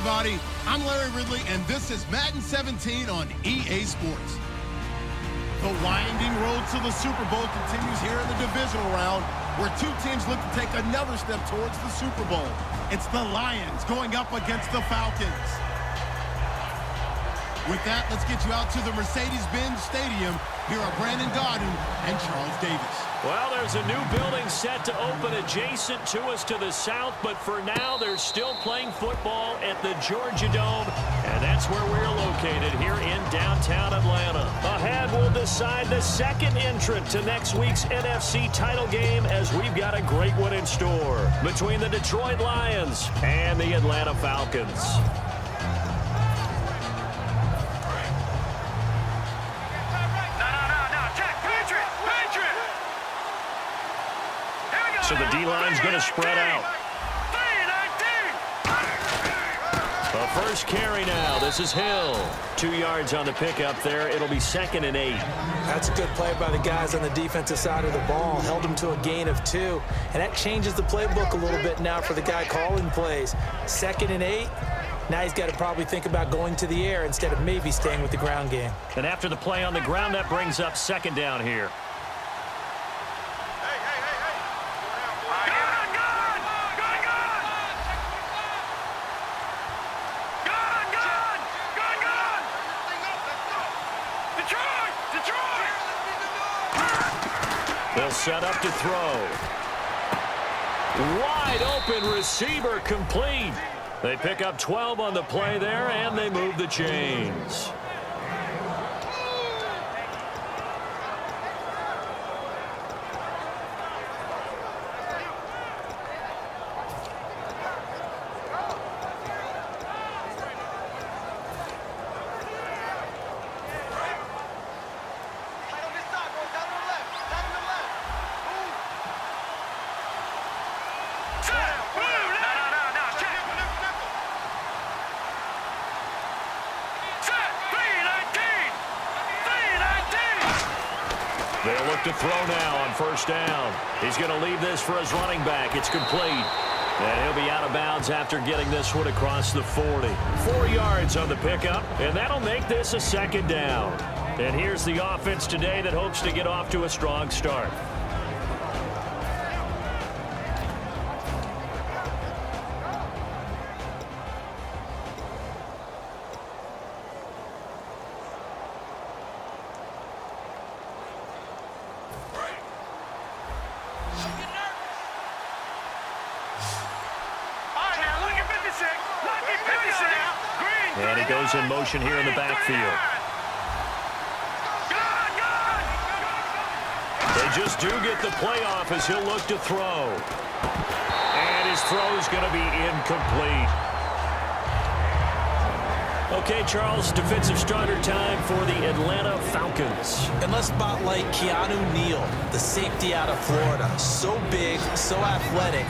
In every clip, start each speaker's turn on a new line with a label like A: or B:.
A: everybody. I'm Larry Ridley, and this is Madden 17 on EA Sports. The winding road to the Super Bowl continues here in the divisional round, where two teams look to take another step towards the Super Bowl. It's the Lions going up against the Falcons. With that, let's get you out to the Mercedes-Benz Stadium. Here are Brandon Godden and Charles Davis.
B: Well, there's a new building set to open adjacent to us to the south, but for now, they're still playing football at the Georgia Dome, and that's where we're located here in downtown Atlanta. Ahead, we'll decide the second entrant to next week's NFC title game, as we've got a great one in store between the Detroit Lions and the Atlanta Falcons. So the D-line's going to spread out. The first carry now. This is Hill. 2 yards on the pickup there. It'll be 2nd and 8.
C: That's a good play by the guys on the defensive side of the ball. Held him to a gain of 2. And that changes the playbook a little bit now for the guy calling plays. 2nd and 8. Now he's got to probably think about going to the air instead of maybe staying with the ground game.
B: And after the play on the ground, that brings up 2nd down here. They'll set up to throw. Wide open receiver, complete. They pick up 12 on the play there, and they move the chains. They'll look to throw now on 1st down. He's going to leave this for his running back. It's complete. And he'll be out of bounds after getting this one across the 40. 4 yards on the pickup, and that'll make this a 2nd down. And here's the offense today that hopes to get off to a strong start. And he goes in motion here in the backfield. They just do get the play off as he'll look to throw. And his throw is going to be incomplete. Okay, Charles, defensive starter time for the Atlanta Falcons.
C: And let's spotlight Keanu Neal, the safety out of Florida. So big, so athletic.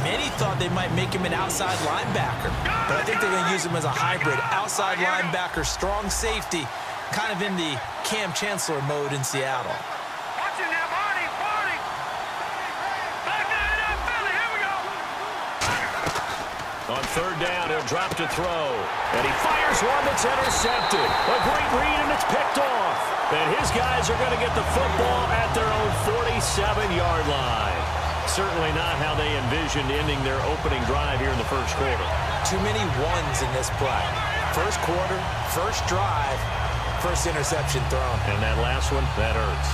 C: Many thought they might make him an outside linebacker, but I think they're going to use him as a hybrid. Outside linebacker, strong safety, kind of in the Cam Chancellor mode in Seattle.
B: On 3rd down, he'll drop to throw. And he fires one that's intercepted. A great read, and it's picked off. And his guys are going to get the football at their own 47-yard line. Certainly not how they envisioned ending their opening drive here in the 1st quarter.
C: Too many ones in this play. 1st quarter, 1st drive, 1st interception thrown.
B: And that last one, that hurts.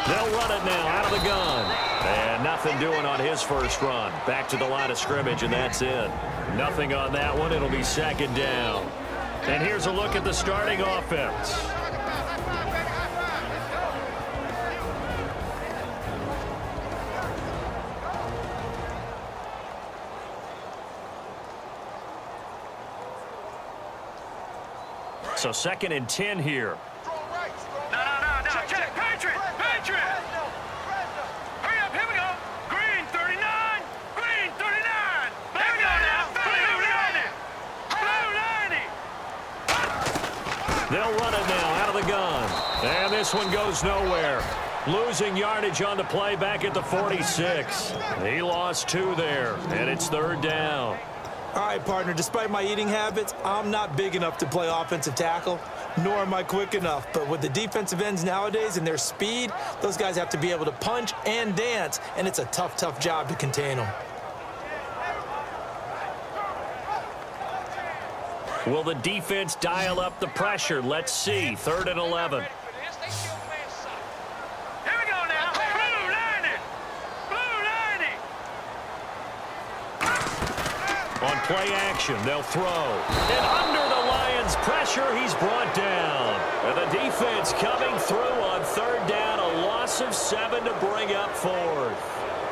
B: They'll run it now out of the gun. And nothing doing on his 1st run. Back to the line of scrimmage, and that's it. Nothing on that one. It'll be 2nd down. And here's a look at the starting offense. So 2nd and 10 here.
D: No. Check. Patriot.
B: this one goes nowhere. Losing yardage on the play back at the 46. He lost 2 there, and it's 3rd down.
C: All right, partner, despite my eating habits, I'm not big enough to play offensive tackle, nor am I quick enough. But with the defensive ends nowadays and their speed, those guys have to be able to punch and dance, and it's a tough, tough job to contain them.
B: Will the defense dial up the pressure? Let's see. 3rd and 11. On play action, they'll throw. And under the Lions' pressure, he's brought down. And the defense coming through on 3rd down, a loss of 7 to bring up 4th.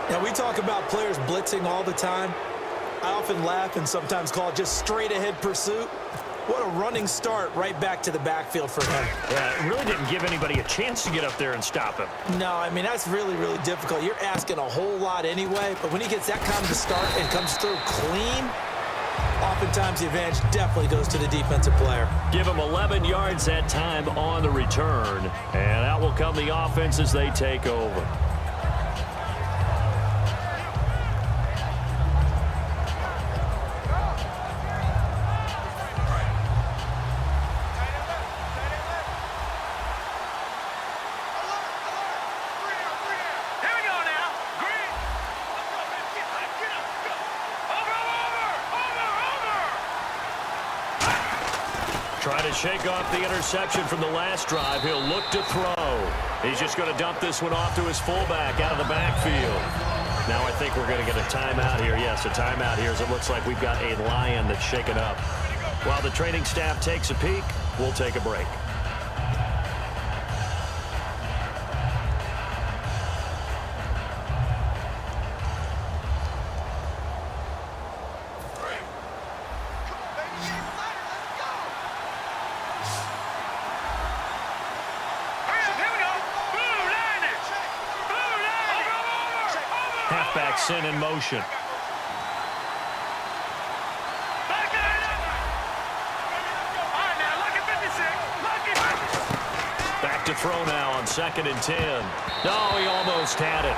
C: Now, we talk about players blitzing all the time. I often laugh and sometimes call it just straight-ahead pursuit. What a running start right back to the backfield for him.
B: Yeah, it really didn't give anybody a chance to get up there and stop him.
C: No, I mean, that's really, really difficult. You're asking a whole lot anyway, but when he gets that kind of a start and comes through clean, oftentimes the advantage definitely goes to the defensive player.
B: Give him 11 yards that time on the return, and out will come the offense as they take over. Trying to shake off the interception from the last drive. He'll look to throw. He's just going to dump this one off to his fullback out of the backfield. Now I think we're going to get a timeout here. Yes, a timeout here as it looks like we've got a Lion that's shaken up. While the training staff takes a peek, we'll take a break. Halfback sent in motion. Back to throw now on 2nd and 10. No, he almost had it.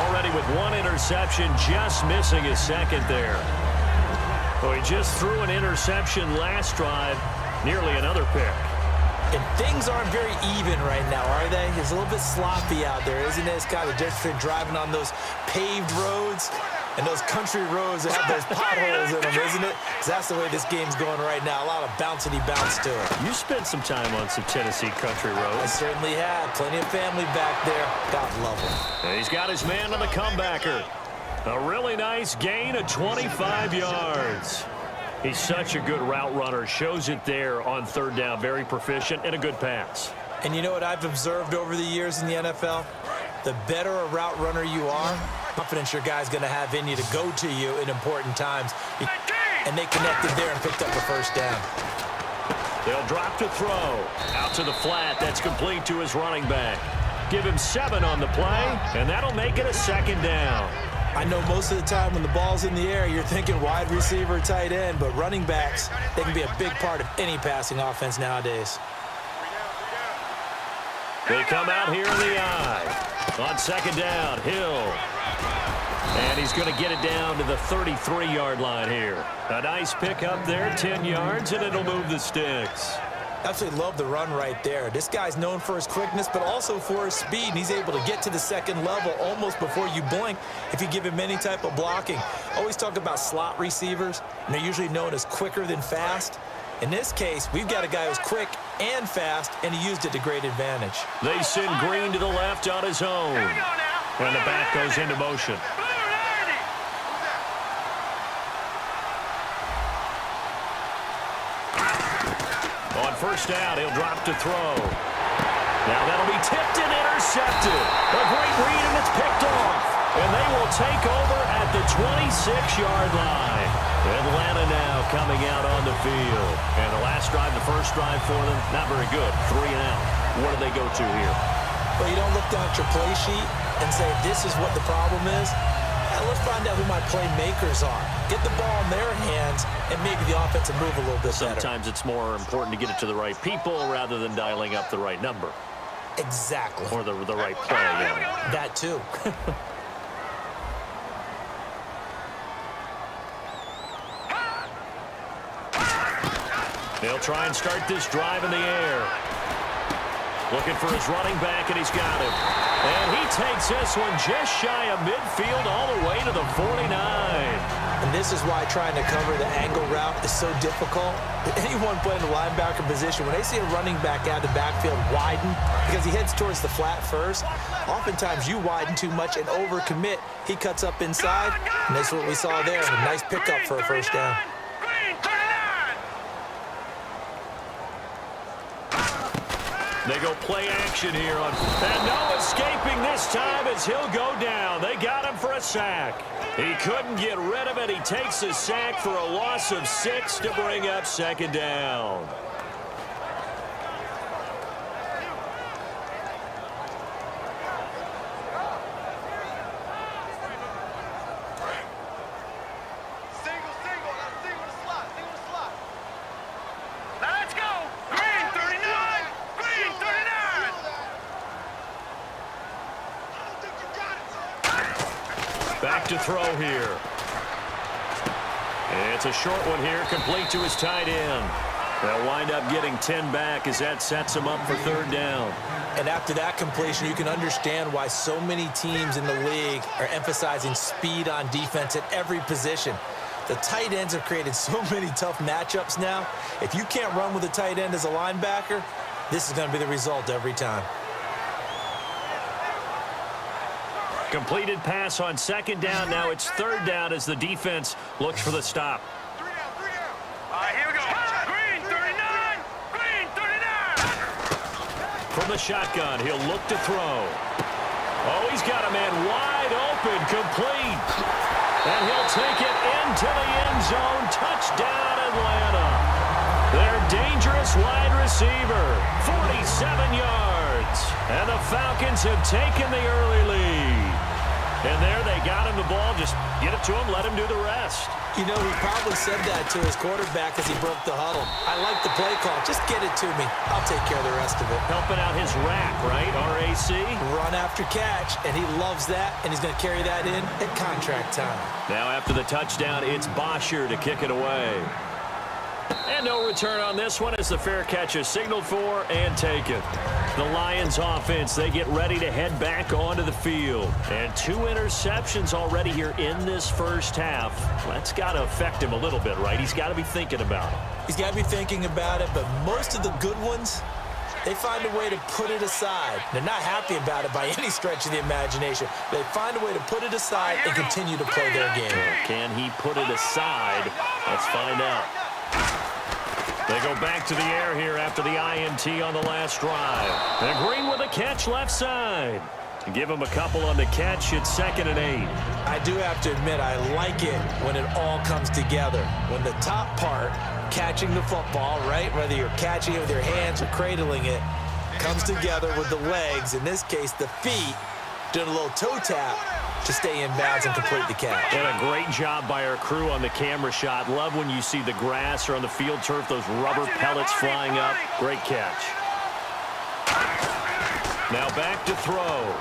B: Already with 1 interception, just missing his 2nd there. Well, he just threw an interception last drive, nearly another pick.
C: And things aren't very even right now, are they? It's a little bit sloppy out there, isn't it? It's kind of just driving on those paved roads and those country roads that have those potholes in them, isn't it? Because that's the way this game's going right now. A lot of bouncy bounce to it.
B: You spent some time on some Tennessee country roads.
C: I certainly have. Plenty of family back there. God love them.
B: And he's got his man on the comebacker. A really nice gain of 25 yards. He's such a good route runner. Shows it there on 3rd down. Very proficient and a good pass.
C: And you know what I've observed over the years in the NFL? The better a route runner you are, confidence your guy's going to have in you to go to you in important times. And they connected there and picked up a 1st down.
B: They'll drop to throw. Out to the flat. That's complete to his running back. Give him 7 on the play, and that'll make it a 2nd down.
C: I know most of the time when the ball's in the air, you're thinking wide receiver, tight end, but running backs, they can be a big part of any passing offense nowadays.
B: They come out here in the eye. On 2nd down, Hill. And he's going to get it down to the 33-yard line here. A nice pick up there, 10 yards, and it'll move the sticks.
C: Absolutely love the run right there. This guy's known for his quickness, but also for his speed. And he's able to get to the 2nd level almost before you blink if you give him any type of blocking. Always talk about slot receivers, and they're usually known as quicker than fast. In this case, we've got a guy who's quick and fast, and he used it to great advantage.
B: They send Green to the left on his own. And the back goes into motion. On 1st down, he'll drop to throw. Now that'll be tipped and intercepted. A great read, and it's picked off. And they will take over at the 26-yard line. Atlanta now coming out on the field. And the last drive, the first drive for them, not very good. 3 and out. What do they go to here?
C: Well, you don't look down at your play sheet and say, this is what the problem is. Now let's find out who my playmakers are. Get the ball in their hands, and maybe the offense will move a little bit better.
B: Sometimes it's more important to get it to the right people rather than dialing up the right number.
C: Exactly.
B: Or the right play, yeah.
C: That too.
B: They'll try and start this drive in the air. Looking for his running back, and he's got him. And he takes this one just shy of midfield all the way to the 49.
C: And this is why trying to cover the angle route is so difficult. Anyone playing the linebacker position, when they see a running back out of the backfield widen, because he heads towards the flat first, oftentimes you widen too much and overcommit. He cuts up inside, and that's what we saw there. A nice pickup for a first down.
B: They go play action here on, and no escaping this time as he'll go down. They got him for a sack. He couldn't get rid of it. He takes a sack for a loss of 6 to bring up second down. Back to throw here. It's a short one here, complete to his tight end. They'll wind up getting 10 back as that sets him up for third down.
C: And after that completion, you can understand why so many teams in the league are emphasizing speed on defense at every position. The tight ends have created so many tough matchups now. If you can't run with a tight end as a linebacker, this is going to be the result every time.
B: Completed pass on second down. Now it's third down as the defense looks for the stop.
D: Here we go. Green 39. Green 39.
B: From the shotgun, he'll look to throw. Oh, he's got a man wide open, complete. And he'll take it into the end zone. Touchdown, Atlanta. Their dangerous wide receiver, 47 yards. And the Falcons have taken the early lead. And there they got him the ball. Just get it to him, let him do the rest.
C: You know, he probably said that to his quarterback as he broke the huddle. I like the play call. Just get it to me. I'll take care of the rest of it.
B: Helping out his RAC, right? RAC.
C: Run after catch, and he loves that, and he's going to carry that in at contract time.
B: Now after the touchdown, it's Bosher to kick it away. And no return on this one as the fair catch is signaled for and taken. The Lions offense, they get ready to head back onto the field. And 2 interceptions already here in this first half. That's got to affect him a little bit, right? He's got to be thinking about it.
C: He's got to be thinking about it, but most of the good ones, they find a way to put it aside. They're not happy about it by any stretch of the imagination. They find a way to put it aside and continue to play their game.
B: Can he put it aside? Let's find out. They go back to the air here after the INT on the last drive. And Green with a catch left side. Give him a couple on the catch. It's 2nd and 8.
C: I do have to admit, I like it when it all comes together. When the top part, catching the football, right, whether you're catching it with your hands or cradling it, comes together with the legs, in this case the feet, doing a little toe tap to stay in bounds and complete the catch.
B: And a great job by our crew on the camera shot. Love when you see the grass or on the field turf, those rubber pellets flying up. Great catch. Now back to throw.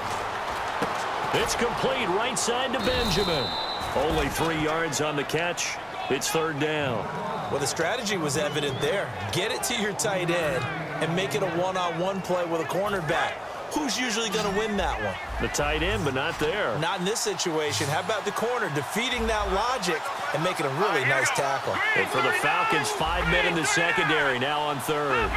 B: It's complete right side to Benjamin. Only 3 yards on the catch. It's third down.
C: Well, the strategy was evident there. Get it to your tight end and make it a one-on-one play with a cornerback. Who's usually going to win that one?
B: The tight end, but not there.
C: Not in this situation. How about the corner defeating that logic and making a really nice tackle?
B: And for the Falcons, 5 men in the secondary, now on third.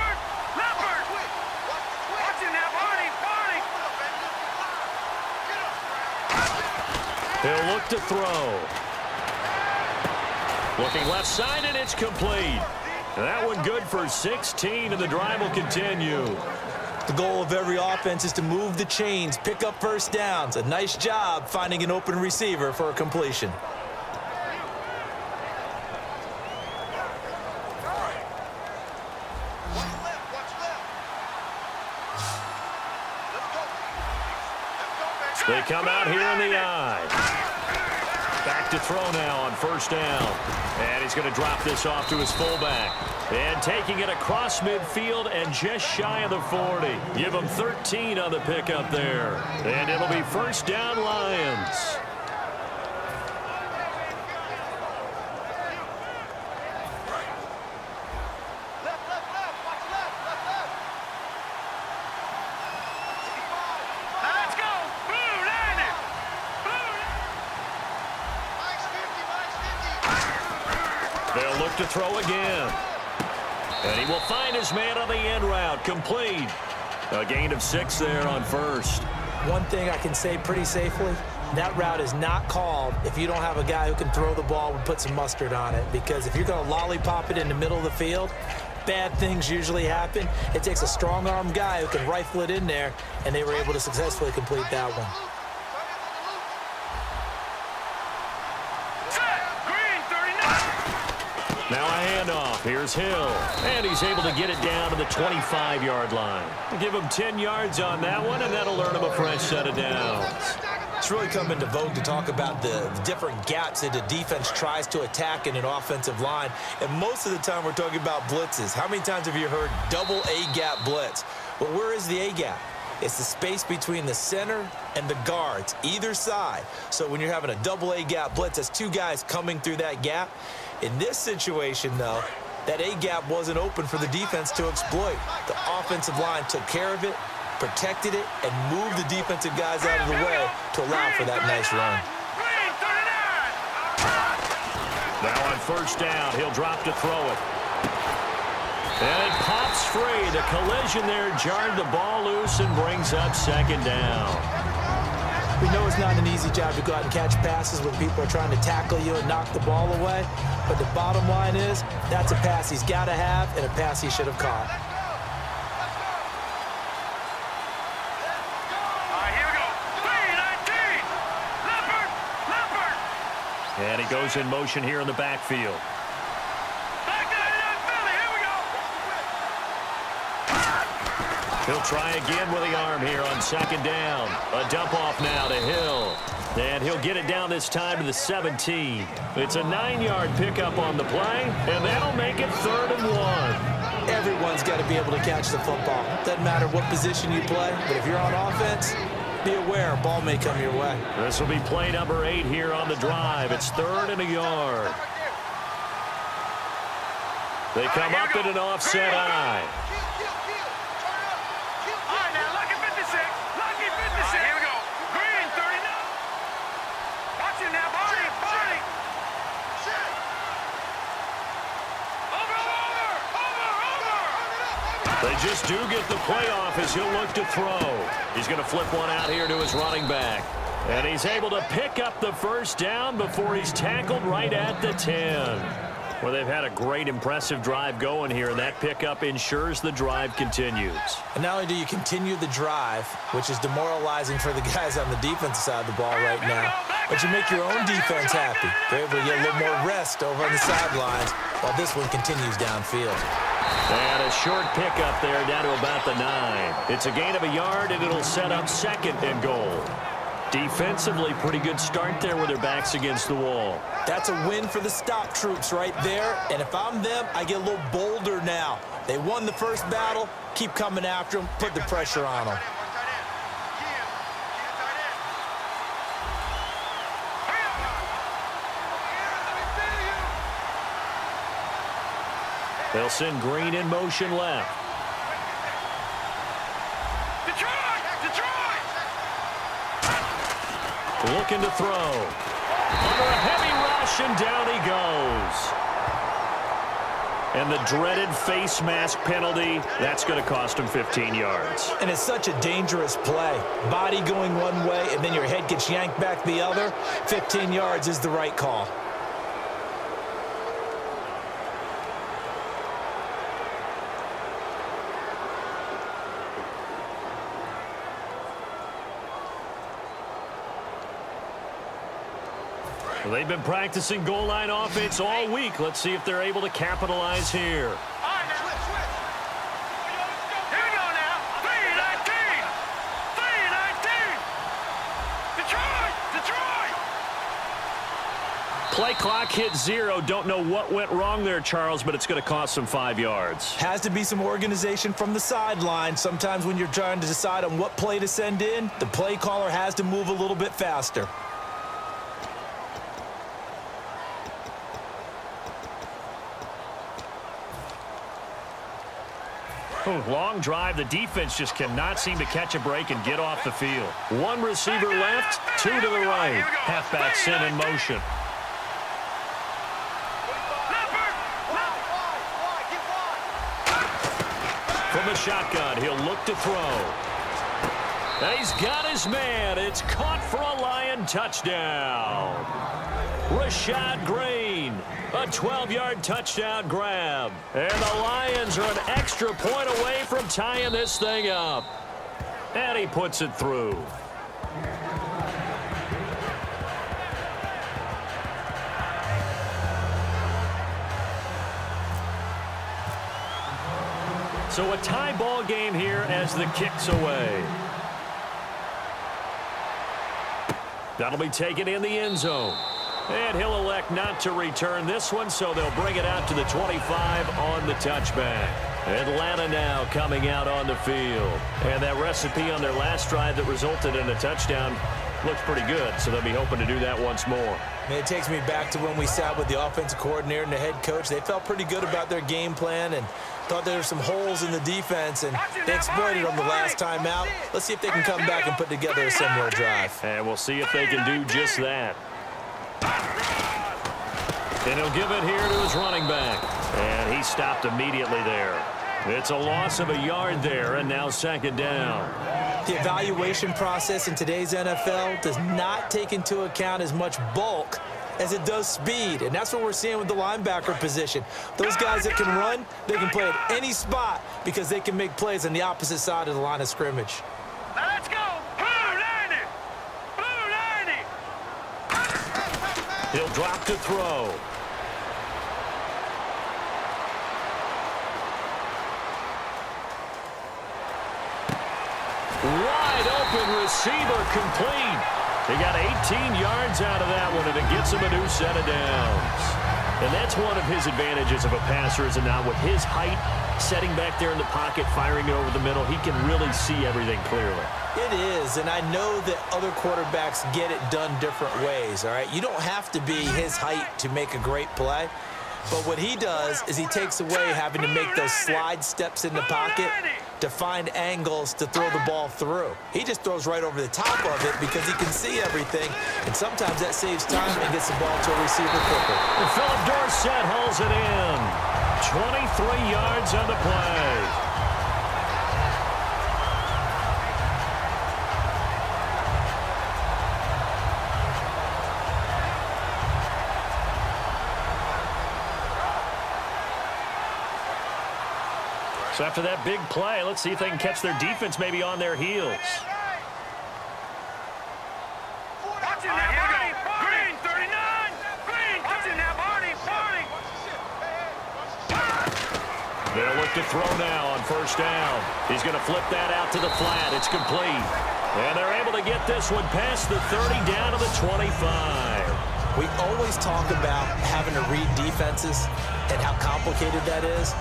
B: He'll look to throw. Looking left side, and it's complete. That one good for 16, and the drive will continue.
C: The goal of every offense is to move the chains, pick up first downs. A nice job finding an open receiver for a completion.
B: They come out here in the eye. Back to throw now on first down. And he's going to drop this off to his fullback. And taking it across midfield and just shy of the 40. Give him 13 on the pickup there. And it'll be first down Lions. They'll look to throw again. And he will find his man on the end route. Complete. A gain of 6 there on first.
C: One thing I can say pretty safely, that route is not called if you don't have a guy who can throw the ball and put some mustard on it. Because if you're going to lollipop it in the middle of the field, bad things usually happen. It takes a strong-arm guy who can rifle it in there, and they were able to successfully complete that one.
B: Now a handoff. Here's Hill. And he's able to get it down to the 25-yard line. Give him 10 yards on that one, and that'll earn him a fresh set of downs.
C: It's really come into vogue to talk about the different gaps that the defense tries to attack in an offensive line. And most of the time we're talking about blitzes. How many times have you heard double A-gap blitz? Well, where is the A-gap? It's the space between the center and the guards, either side. So when you're having a double A-gap blitz, that's 2 guys coming through that gap. In this situation, though, that A-gap wasn't open for the defense to exploit. The offensive line took care of it, protected it, and moved the defensive guys out of the way to allow for that nice run.
B: Now on first down, he'll drop to throw it. And it pops free. The collision there jarred the ball loose and brings up second down.
C: We know it's not an easy job to go out and catch passes when people are trying to tackle you and knock the ball away. But the bottom line is, that's a pass he's got to have and a pass he should have caught.
D: Here we go. 3-19. Leopard.
B: And he goes in motion here in the backfield. He'll try again with the arm here on second down. A dump off now to Hill. And he'll get it down this time to the 17. It's a 9-yard pickup on the play, and that'll make it 3rd and 1.
C: Everyone's got to be able to catch the football. Doesn't matter what position you play, but if you're on offense, be aware a ball may come your way.
B: This will be play number 8 here on the drive. It's 3rd and a yard. They come up in an offset eye. They just do get the playoff as he'll look to throw. He's going to flip one out here to his running back. And he's able to pick up the first down before he's tackled right at the 10. Well, they've had a great, impressive drive going here, and that pickup ensures the drive continues.
C: And not only do you continue the drive, which is demoralizing for the guys on the defensive side of the ball right now, but you make your own defense happy. They're able to get a little more rest over on the sidelines while this one continues downfield.
B: And a short pickup there down to about the 9. It's a gain of a yard, and it'll set up 2nd and goal. Defensively, pretty good start there with their backs against the wall.
C: That's a win for the stop troops right there. And if I'm them, I get a little bolder now. They won the first battle. Keep coming after them. Put the pressure on them.
B: They'll send Green in motion left. Looking to throw. Under a heavy rush, and down he goes. And the dreaded face mask penalty, that's going to cost him 15 yards.
C: And it's such a dangerous play. Body going one way, and then your head gets yanked back the other. 15 yards is the right call.
B: Well, they've been practicing goal line offense all week. Let's see if they're able to capitalize here. Play clock hit 0. Don't know what went wrong there, Charles, but it's going to cost them 5 yards.
C: Has to be some organization from the sideline. Sometimes when you're trying to decide on what play to send in, the play caller has to move a little bit faster.
B: Long drive. The defense just cannot seem to catch a break and get off the field. One receiver left, 2 to the right. Halfback sent in motion. From the shotgun, he'll look to throw. And he's got his man. It's caught for a Lion touchdown. Rashad Green, a 12-yard touchdown grab. And the Lions are an extra point away from tying this thing up. And he puts it through. So a tie ball game here as the kick's away. That'll be taken in the end zone. And he'll elect not to return this one, so they'll bring it out to the 25 on the touchback. Atlanta now coming out on the field. And that recipe on their last drive that resulted in a touchdown looks pretty good, so they'll be hoping to do that once more.
C: It takes me back to when we sat with the offensive coordinator and the head coach. They felt pretty good about their game plan and thought there were some holes in the defense, and they exploited them the last time out. Let's see if they can come back and put together a similar drive.
B: And we'll see if they can do just that. And he'll give it here to his running back. And he stopped immediately there. It's a loss of a yard there, and now second down.
C: The evaluation process in today's NFL does not take into account as much bulk as it does speed, and that's what we're seeing with the linebacker position. Those guys that can run, they can play at any spot because they can make plays on the opposite side of the line of scrimmage.
D: Let's go! Blue 90! Blue 90!
B: He'll drop to throw. Wide open receiver complete. He got 18 yards out of that one, and it gets him a new set of downs. And that's one of his advantages of a passer, is now with his height, setting back there in the pocket, firing it over the middle, he can really see everything clearly.
C: It is, and I know that other quarterbacks get it done different ways, all right? You don't have to be his height to make a great play. But what he does is he takes away having to make those slide steps in the pocket to find angles to throw the ball through. He just throws right over the top of it because he can see everything, and sometimes that saves time and gets the ball to a receiver quicker.
B: And Philip Dorsett hauls it in. 23 yards on the play. So after that big play, let's see if they can catch their defense maybe on their heels.
D: Watching that, Barney! Green 39! Green! Watching that, Barney! Barney!
B: They'll look to throw now on first down. He's going to flip that out to the flat. It's complete. And they're able to get this one past the 30 down to the 25.
C: We always talk about having to read defenses and how complicated that is.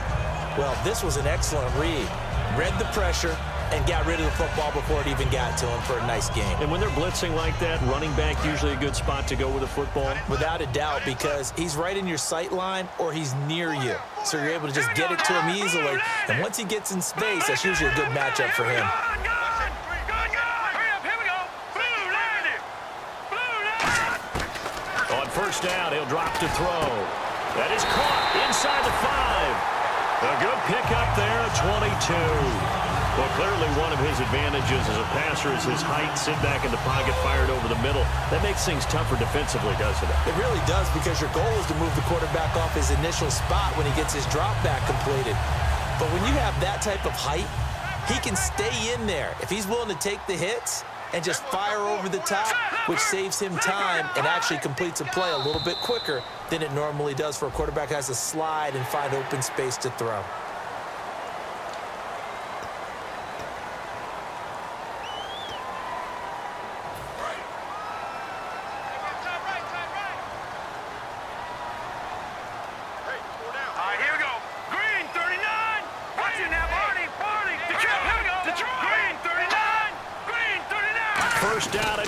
C: Well, this was an excellent read. Read the pressure and got rid of the football before it even got to him for a nice game.
B: And when they're blitzing like that, running back usually a good spot to go with the football?
C: Without a doubt, because he's right in your sight line or he's near you. So you're able to just get it to him easily. And once he gets in space, that's usually a good matchup for him.
B: On first down, he'll drop to throw. That is caught inside the 5. A good pickup there at 22. Well, clearly one of his advantages as a passer is his height, sit back in the pocket, fired over the middle. That makes things tougher defensively, doesn't it?
C: It really does, because your goal is to move the quarterback off his initial spot when he gets his drop back completed. But when you have that type of height, he can stay in there. If he's willing to take the hits and just fire over the top, which saves him time and actually completes a play a little bit quicker than it normally does for a quarterback who has to slide and find open space to throw.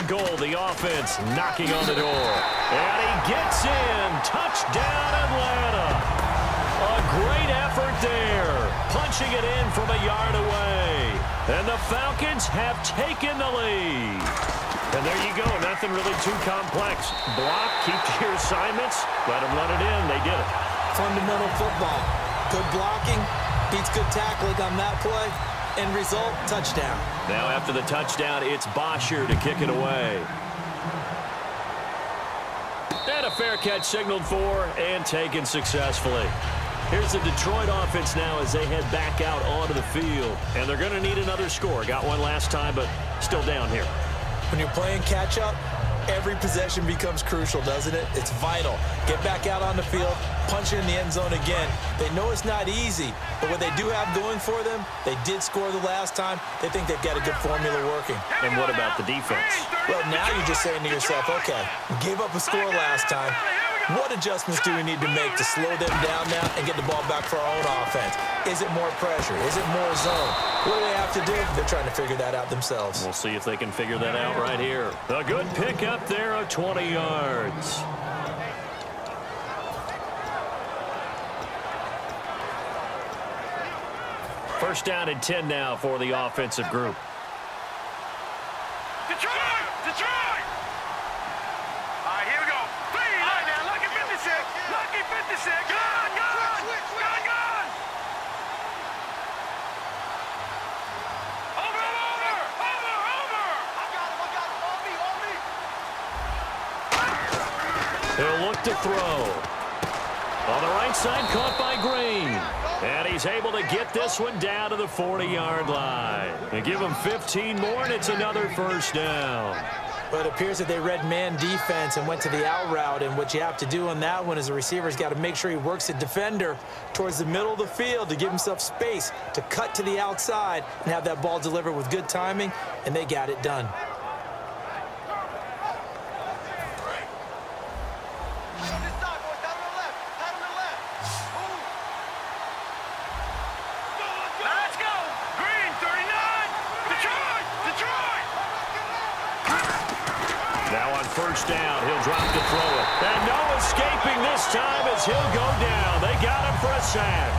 B: goal. The offense knocking on the door. And he gets in. Touchdown, Atlanta. A great effort there. Punching it in from a yard away. And the Falcons have taken the lead. And there you go. Nothing really too complex. Block, keep to your assignments. Let them run it in. They did it.
C: Fundamental football. Good blocking beats good tackling on that play. End result, touchdown.
B: Now after the touchdown, it's Bosher to kick it away. And a fair catch signaled for and taken successfully. Here's the Detroit offense now as they head back out onto the field. And they're going to need another score. Got one last time, but still down here.
C: When you're playing catch-up, every possession becomes crucial, doesn't it? It's vital. Get back out on the field, punch it in the end zone again. They know it's not easy, but what they do have going for them, they did score the last time. They think they've got a good formula working.
B: And what about the defense?
C: Well, now you're just saying to yourself, okay, we gave up a score last time. What adjustments do we need to make to slow them down now and get the ball back for our own offense? Is it more pressure? Is it more zone? What do they have to do? They're trying to figure that out themselves.
B: We'll see if they can figure that out right here. A good pick up there of 20 yards. First down and 10 now for the offensive group.
D: Detroit! Detroit! All right, here we go. Please. All right, now, lucky 56. Lucky 56. Gun, gun. Gun, gun. Over, over. Over, over. I got him. On me.
B: He'll look to throw. On the right side, caught by Green. And he's able to get this one down to the 40-yard line. And give him 15 more, and it's another first down.
C: But it appears that they read man defense and went to the out route. And what you have to do on that one is the receiver's got to make sure he works the defender towards the middle of the field to give himself space to cut to the outside and have that ball delivered with good timing, and they got it done.
D: Let's go. Green, 39. Detroit. Detroit.
B: Now on first down, he'll drop to throw it. And no escaping this time as he'll go down. They got him for a sack.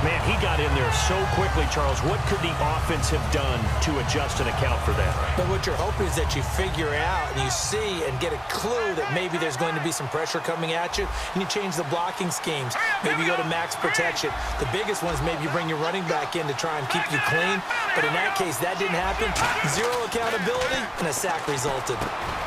B: Man, he got in there so quickly, Charles. What could the offense have done to adjust and account for that?
C: But what you're hoping is that you figure out and you see and get a clue that maybe there's going to be some pressure coming at you, and you change the blocking schemes. Maybe you go to max protection. The biggest one is maybe you bring your running back in to try and keep you clean. But in that case, that didn't happen. Zero accountability, and a sack resulted.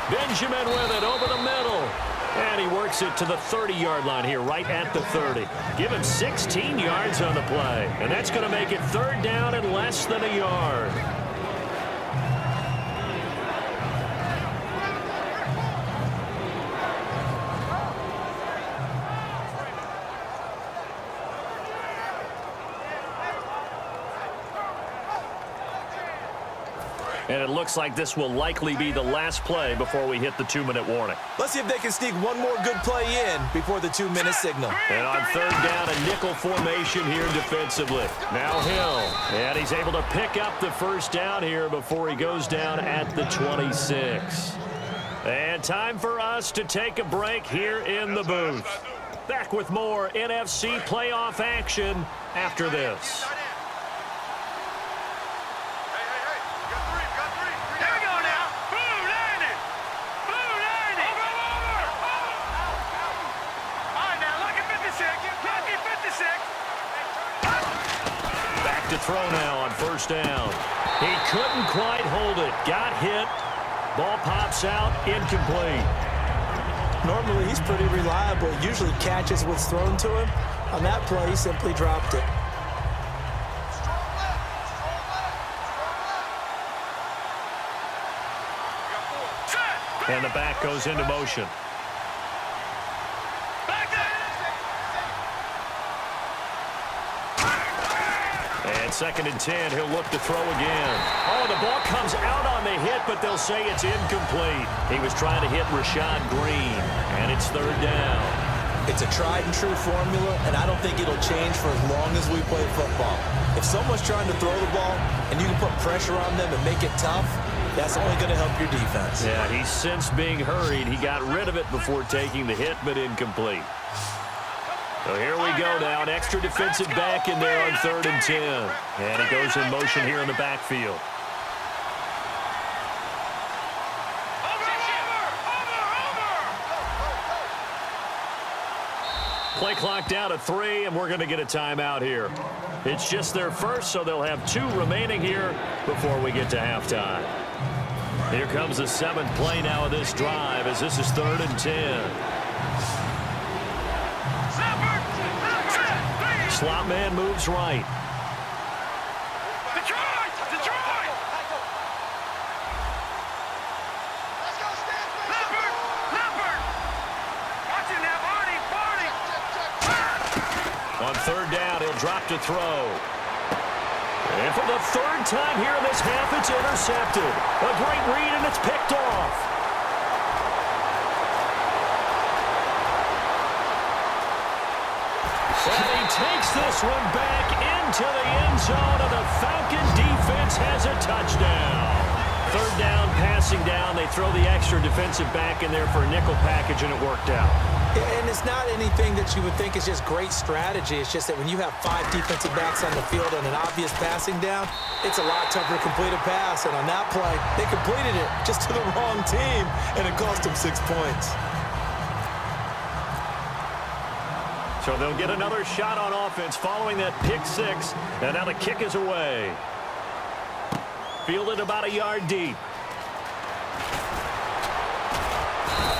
B: Benjamin with it over the middle. And he works it to the 30-yard line here, right at the 30. Give him 16 yards on the play. And that's going to make it third down and less than a yard. And it looks like this will likely be the last play before we hit the 2-minute warning.
C: Let's see if they can sneak one more good play in before the 2-minute signal.
B: And on third down, a nickel formation here defensively. Now Hill, and he's able to pick up the first down here before he goes down at the 26. And time for us to take a break here in the booth. Back with more NFC playoff action after this. To throw now on first down. He couldn't quite hold it. Got hit. Ball pops out. Incomplete.
C: Normally, he's pretty reliable. Usually catches what's thrown to him. On that play, he simply dropped it.
B: And the back goes into motion. And second and 10, he'll look to throw again. Oh, the ball comes out on the hit, but they'll say it's incomplete. He was trying to hit Rashad Green, and it's third down.
C: It's a tried-and-true formula, and I don't think it'll change for as long as we play football. If someone's trying to throw the ball and you can put pressure on them and make it tough, That's only going to help your defense.
B: Yeah, he's since being hurried. He got rid of it before taking the hit, but incomplete. So here we go now. An extra defensive back in there on 3rd and 10. And he goes in motion here in the backfield. Play clock down to 3, and we're going to get a timeout here. It's just their first, so they'll have 2 remaining here before we get to halftime. Here comes the 7th play now of this drive as this is 3rd and 10. Slot man moves right. On 3rd down, he'll drop to throw. And for the 3rd time here in this half, it's intercepted. A great read, and it's picked off. And he takes this one back into the end zone, and the Falcon defense has a touchdown. 3rd down, passing down. They throw the extra defensive back in there for a nickel package, and it worked out.
C: And it's not anything that you would think is just great strategy. It's just that when you have 5 defensive backs on the field and an obvious passing down, it's a lot tougher to complete a pass. And on that play, they completed it just to the wrong team, and it cost them 6 points.
B: So they'll get another shot on offense following that pick 6. And now the kick is away. Fielded about a yard deep.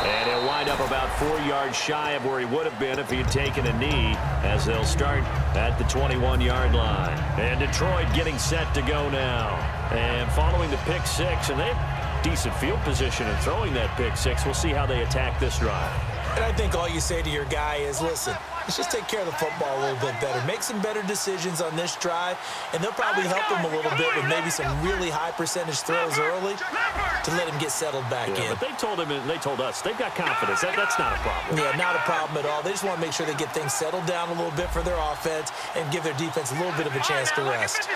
B: And he'll wind up about 4 yards shy of where he would have been if he had taken a knee, as they'll start at the 21-yard line. And Detroit getting set to go now. And following the pick 6, and they have decent field position in throwing that pick 6. We'll see how they attack this drive.
C: And I think all you say to your guy is, listen, let's just take care of the football a little bit better. Make some better decisions on this drive, and they'll probably help him a little bit with maybe some really high percentage throws early to let him get settled back in.
B: But they told him, and they told us, they've got confidence. That's not a problem.
C: Yeah, not a problem at all. They just want to make sure they get things settled down a little bit for their offense and give their defense a little bit of a chance to rest.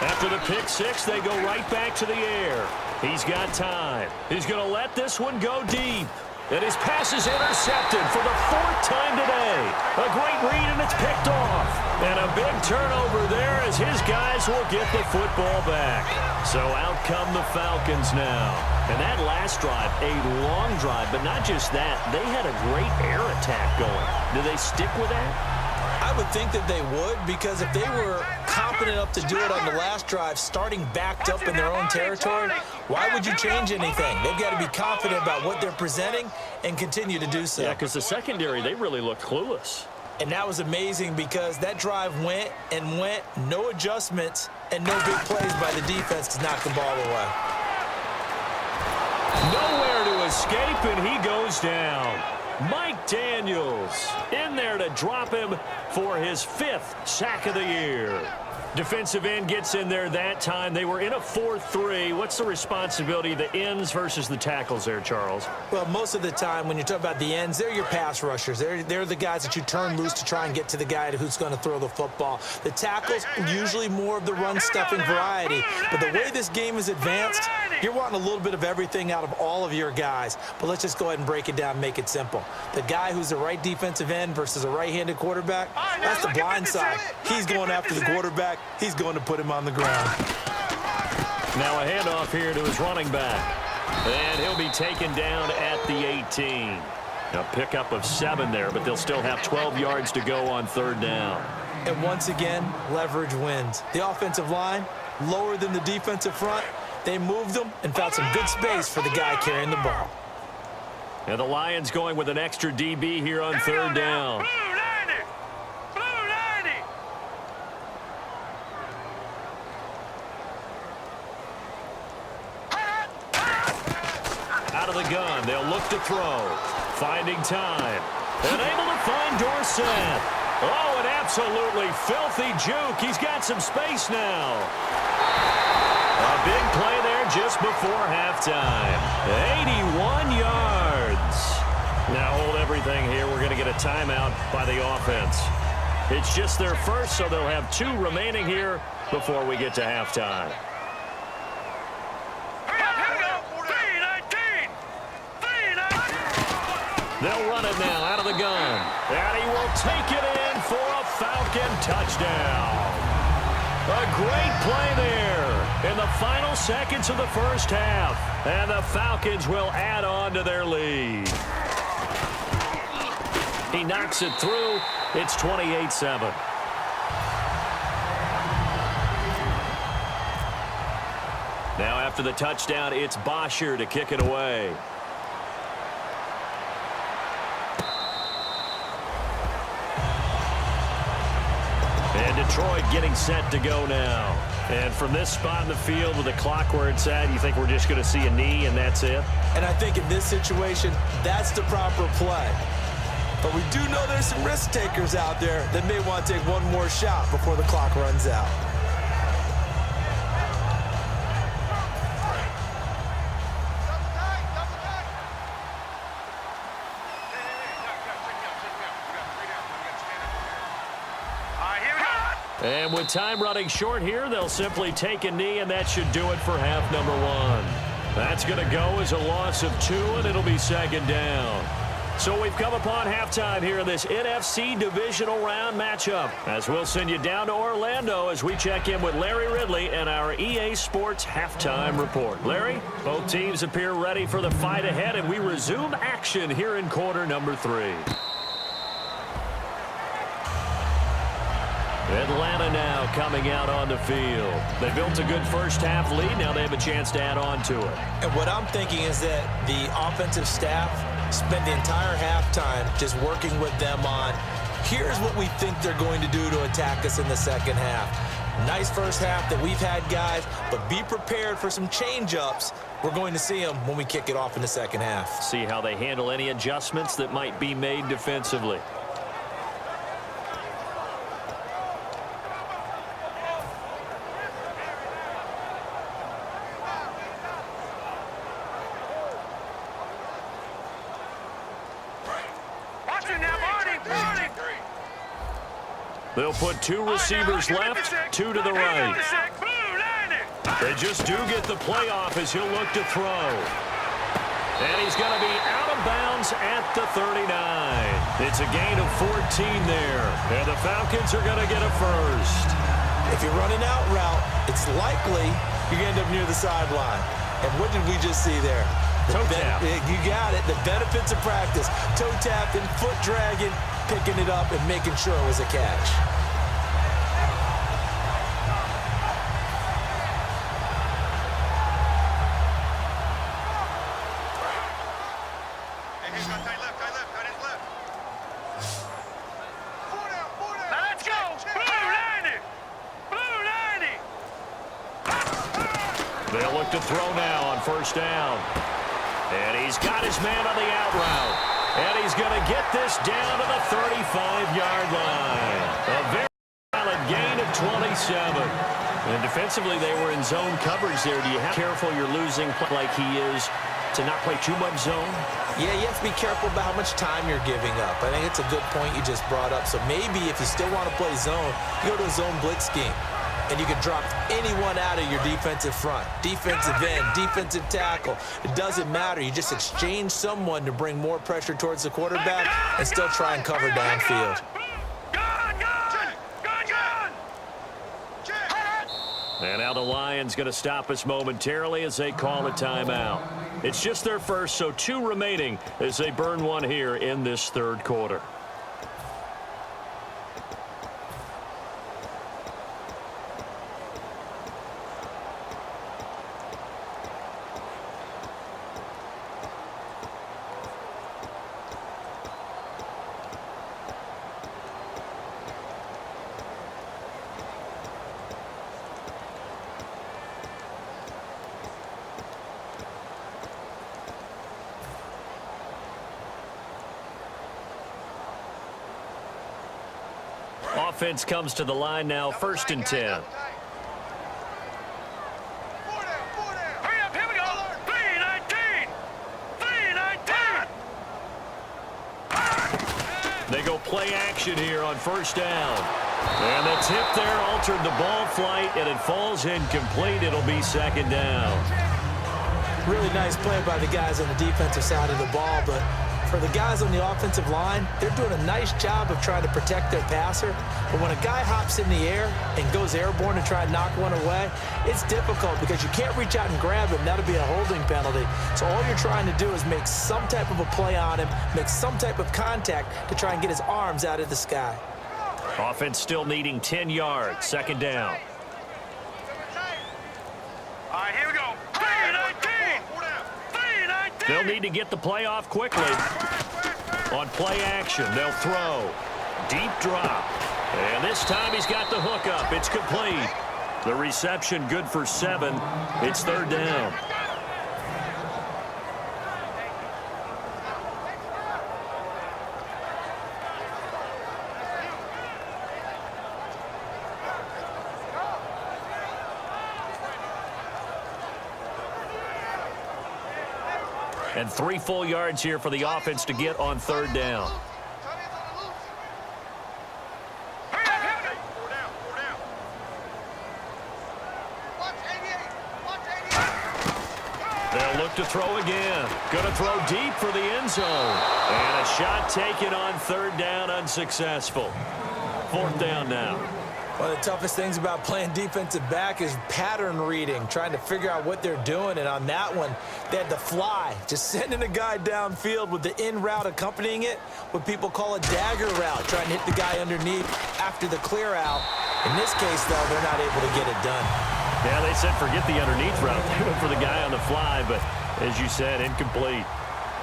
B: After the pick 6, they go right back to the air. He's got time. He's going to let this one go deep. And his pass is intercepted for the 4th time today. A great read, and it's picked off. And a big turnover there as his guys will get the football back. So out come the Falcons now. And that last drive, a long drive, but not just that. They had a great air attack going. Do they stick with that?
C: I would think that they would, because if they were confident enough to do it on the last drive, starting backed up in their own territory, why would you change anything? They've got to be confident about what they're presenting and continue to do so.
B: Yeah, because the secondary, they really looked clueless.
C: And that was amazing because that drive went and went, no adjustments, and no big plays by the defense to knock the ball away.
B: Nowhere to escape, and he goes down. Mike Daniels in there to drop him for his 5th sack of the year. Defensive end gets in there that time. They were in a 4-3. What's the responsibility of the ends versus the tackles there, Charles?
C: Well, most of the time when you talk about the ends, they're your pass rushers. They're the guys that you turn loose to try and get to the guy who's going to throw the football. The tackles, usually more of the run-stuffing variety. But the way this game is advanced, you're wanting a little bit of everything out of all of your guys. But let's just go ahead and break it down and make it simple. The guy who's the right defensive end versus a right-handed quarterback, that's the blind side. He's going after the quarterback. He's going to put him on the ground.
B: Now a handoff here to his running back. And he'll be taken down at the 18. A pickup of 7 there, but they'll still have 12 yards to go on 3rd down.
C: And once again, leverage wins. The offensive line, lower than the defensive front. They moved them and found some good space for the guy carrying the ball.
B: And the Lions going with an extra DB here on 3rd down. Out of the gun, they'll look to throw. Finding time. And able to find Dorsett. Oh, an absolutely filthy juke. He's got some space now. A big play there just before halftime. 81 yards. Now hold everything here. We're going to get a timeout by the offense. It's just their first, so they'll have 2 remaining here before we get to halftime. They'll run it now out of the gun. And he will take it in for a Falcon touchdown. A great play there in the final seconds of the first half. And the Falcons will add on to their lead. He knocks it through. It's 28-7. Now after the touchdown, it's Bosher to kick it away. And Detroit getting set to go now. And from this spot in the field with the clock where it's at, you think we're just going to see a knee and that's it?
C: And I think in this situation, that's the proper play. But we do know there's some risk takers out there that may want to take one more shot before the clock runs out.
B: And with time running short here, they'll simply take a knee, and that should do it for half number one. That's going to go as a loss of 2, and it'll be second down. So we've come upon halftime here in this NFC divisional round matchup, as we'll send you down to Orlando as we check in with Larry Ridley and our EA Sports halftime report. Larry, both teams appear ready for the fight ahead, and we resume action here in quarter number 3. Atlanta now coming out on the field. They built a good first half lead. Now they have a chance to add on to it.
C: And what I'm thinking is that the offensive staff spent the entire halftime just working with them on, here's what we think they're going to do to attack us in the second half. Nice first half that we've had, guys, but be prepared for some change-ups. We're going to see them when we kick it off in the second half.
B: See how they handle any adjustments that might be made defensively. They'll put 2 receivers left, 2 to the right. They just do get the play off as he'll look to throw. And he's going to be out of bounds at the 39. It's a gain of 14 there. And the Falcons are going to get a first.
C: If you're running out route, it's likely you're going to end up near the sideline. And what did we just see there?
B: Toe tap.
C: You got it. The benefits of practice. Toe tapping, foot dragging, picking it up, and making sure it was a catch.
B: They'll look to throw now on first down. And he's got his man on the out route. And he's going to get this down to the 35-yard line. A very valid gain of 27. And defensively, they were in zone coverage there. Do you have to be careful you're losing like he is to not play too much zone?
C: Yeah, you have to be careful about how much time you're giving up. I think it's a good point you just brought up. So maybe if you still want to play zone, you go to a zone blitz scheme. And you can drop anyone out of your defensive front. Defensive end, defensive tackle. It doesn't matter. You just exchange someone to bring more pressure towards the quarterback and still try and cover downfield.
B: And now the Lions going to stop us momentarily as they call a timeout. It's just their first, so 2 remaining as they burn one here in this third quarter. Offense comes to the line now, 1st and 10.
D: Hurry up, here we go. 3-19.
B: They go play action here on first down. And the tip there altered the ball flight, and it falls incomplete. It'll be second down.
C: Really nice play by the guys on the defensive side of the ball, but For the guys on the offensive line, they're doing a nice job of trying to protect their passer. But when a guy hops in the air and goes airborne to try and knock one away, it's difficult because you can't reach out and grab him. That'll be a holding penalty. So all you're trying to do is make some type of a play on him, make some type of contact to try and get his arms out of the sky.
B: Offense still needing 10 yards. Second down.
D: All right, here we go. 3-19. 3-19.
B: They'll need to get the play off quickly. On play action, they'll throw. Deep drop. And this time he's got the hook up. It's complete. The reception good for 7. It's third down. And 3 full yards here for the offense to get on third down. They'll look to throw again. Going to throw deep for the end zone. And a shot taken on third down, unsuccessful. Fourth down now.
C: One of the toughest things about playing defensive back is pattern reading, trying to figure out what they're doing. And on that one, they had to fly, just sending a guy downfield with the in route accompanying it, what people call a dagger route, trying to hit the guy underneath after the clear out. In this case, though, they're not able to get it done.
B: Yeah, they said forget the underneath route. They went for the guy on the fly, but as you said, incomplete.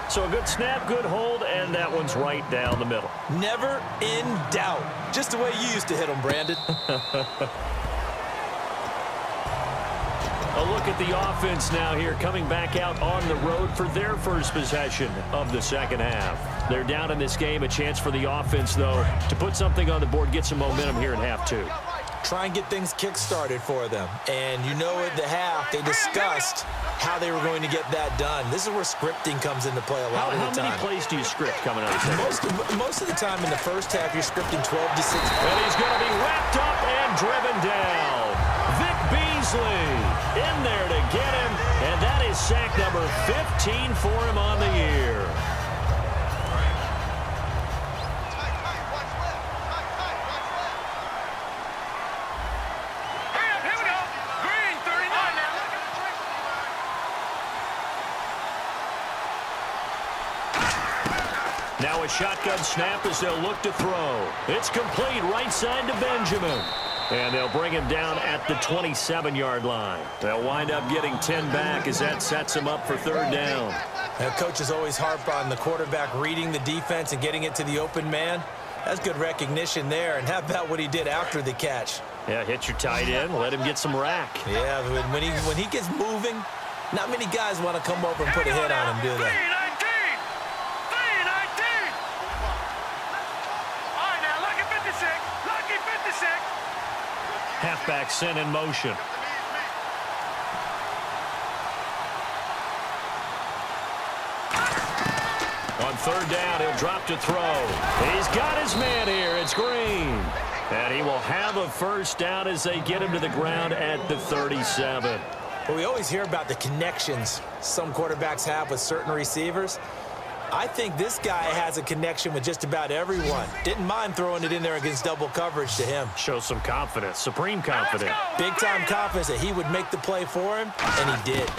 B: So a good snap, good hold, and that one's right down the middle.
C: Never in doubt. Just the way you used to hit them, Brandon.
B: A look at the offense now here, coming back out on the road for their first possession of the second half. They're down in this game. A chance for the offense, though, to put something on the board, get some momentum here in half 2.
C: Try and get things kick-started for them. And you know at the half, they discussed how they were going to get that done. This is where scripting comes into play a lot of the time.
B: How many plays do you script coming out of the second?
C: Most of the time in the first half, you're scripting 12 to 16.
B: And he's going to be wrapped up and driven down. Vic Beasley in there to get him, and that is sack number 15 for him on the year. Now a shotgun snap as they'll look to throw. It's complete right side to Benjamin. And they'll bring him down at the 27-yard line. They'll wind up getting 10 back as that sets him up for third down.
C: Now, coaches always harp on the quarterback reading the defense and getting it to the open man. That's good recognition there. And how about what he did after the catch?
B: Yeah, hit your tight end, let him get some rack.
C: Yeah, when he gets moving, not many guys want to come over and put a hit on him, do they?
B: Halfback sent in motion. On third down, he'll drop to throw. He's got his man here. It's Green. And he will have a first down as they get him to the ground at the 37.
C: Well, we always hear about the connections some quarterbacks have with certain receivers. I think this guy has a connection with just about everyone. Didn't mind throwing it in there against double coverage to him.
B: Shows some confidence, supreme confidence.
C: Big-time confidence that he would make the play for him, and he did.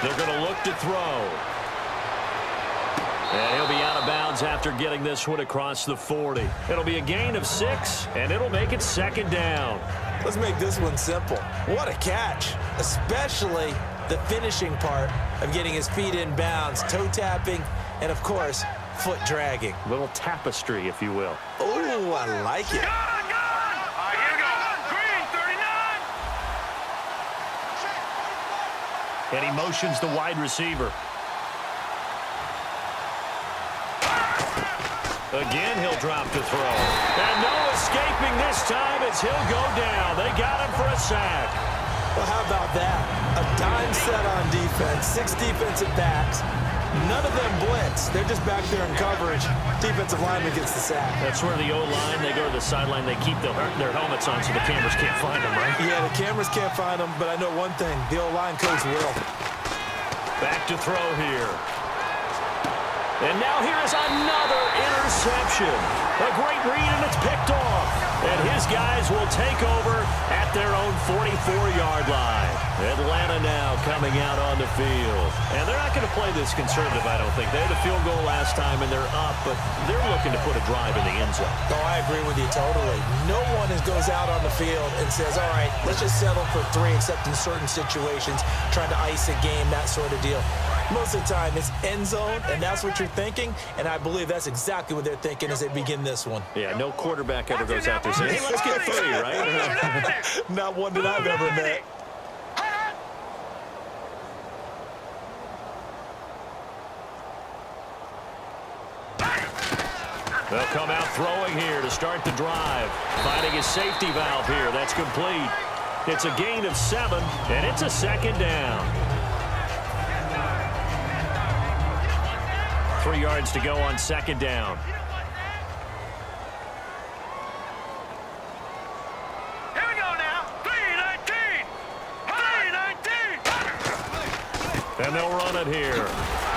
B: They're going to look to throw. And he'll be out of bounds after getting this one across the 40. It'll be a gain of 6, and it'll make it second down.
C: Let's make this one simple. What a catch, especially the finishing part of getting his feet in bounds, toe tapping, and of course, foot dragging.
B: A little tapestry, if you will.
C: Oh, I like it.
D: Here we go. Green, 39.
B: And he motions the wide receiver. Again, he'll drop to throw. And no escaping this time as he'll go down. They got him for a sack.
C: Well, how about that? A dime set on defense, 6 defensive backs. None of them blitz. They're just back there in coverage. Defensive lineman gets the sack.
B: That's where the O-line, they go to the sideline, they keep their helmets on so the cameras can't find them, right?
C: Yeah, the cameras can't find them, but I know one thing. The O-line coach will.
B: Back to throw here. And now here is another interception. A great read, and it's picked off. And his guys will take over at their own 44-yard line. Atlanta now coming out on the field. And they're not going to play this conservative, I don't think. They had a field goal last time, and they're up, but they're looking to put a drive in the end zone.
C: Oh, I agree with you totally. No one goes out on the field and says, all right, let's just settle for 3, except in certain situations, trying to ice a game, that sort of deal. Most of the time, it's end zone, and that's what you're thinking, and I believe that's exactly what they're thinking as they begin this one.
B: Yeah, no quarterback ever goes out there saying, hey, let's get 3, right?
C: Not one that I've ever met.
B: They'll come out throwing here to start the drive. Finding his safety valve here. That's complete. It's a gain of 7, and it's a 2nd down. 3 yards to go on 2nd down.
D: Here we go now. 3-19. 3-19.
B: And they'll run it here.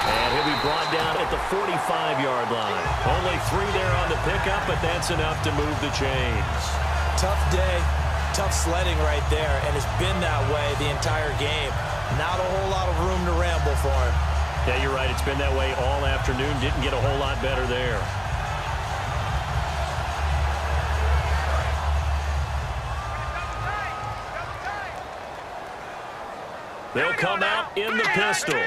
B: And he'll be brought down at the 45-yard line. Only 3 there on the pickup, but that's enough to move the chains.
C: Tough day, tough sledding right there, and it's been that way the entire game. Not a whole lot of room to ramble for him.
B: Yeah, you're right. It's been that way all afternoon. Didn't get a whole lot better there. They'll come out in the pistol.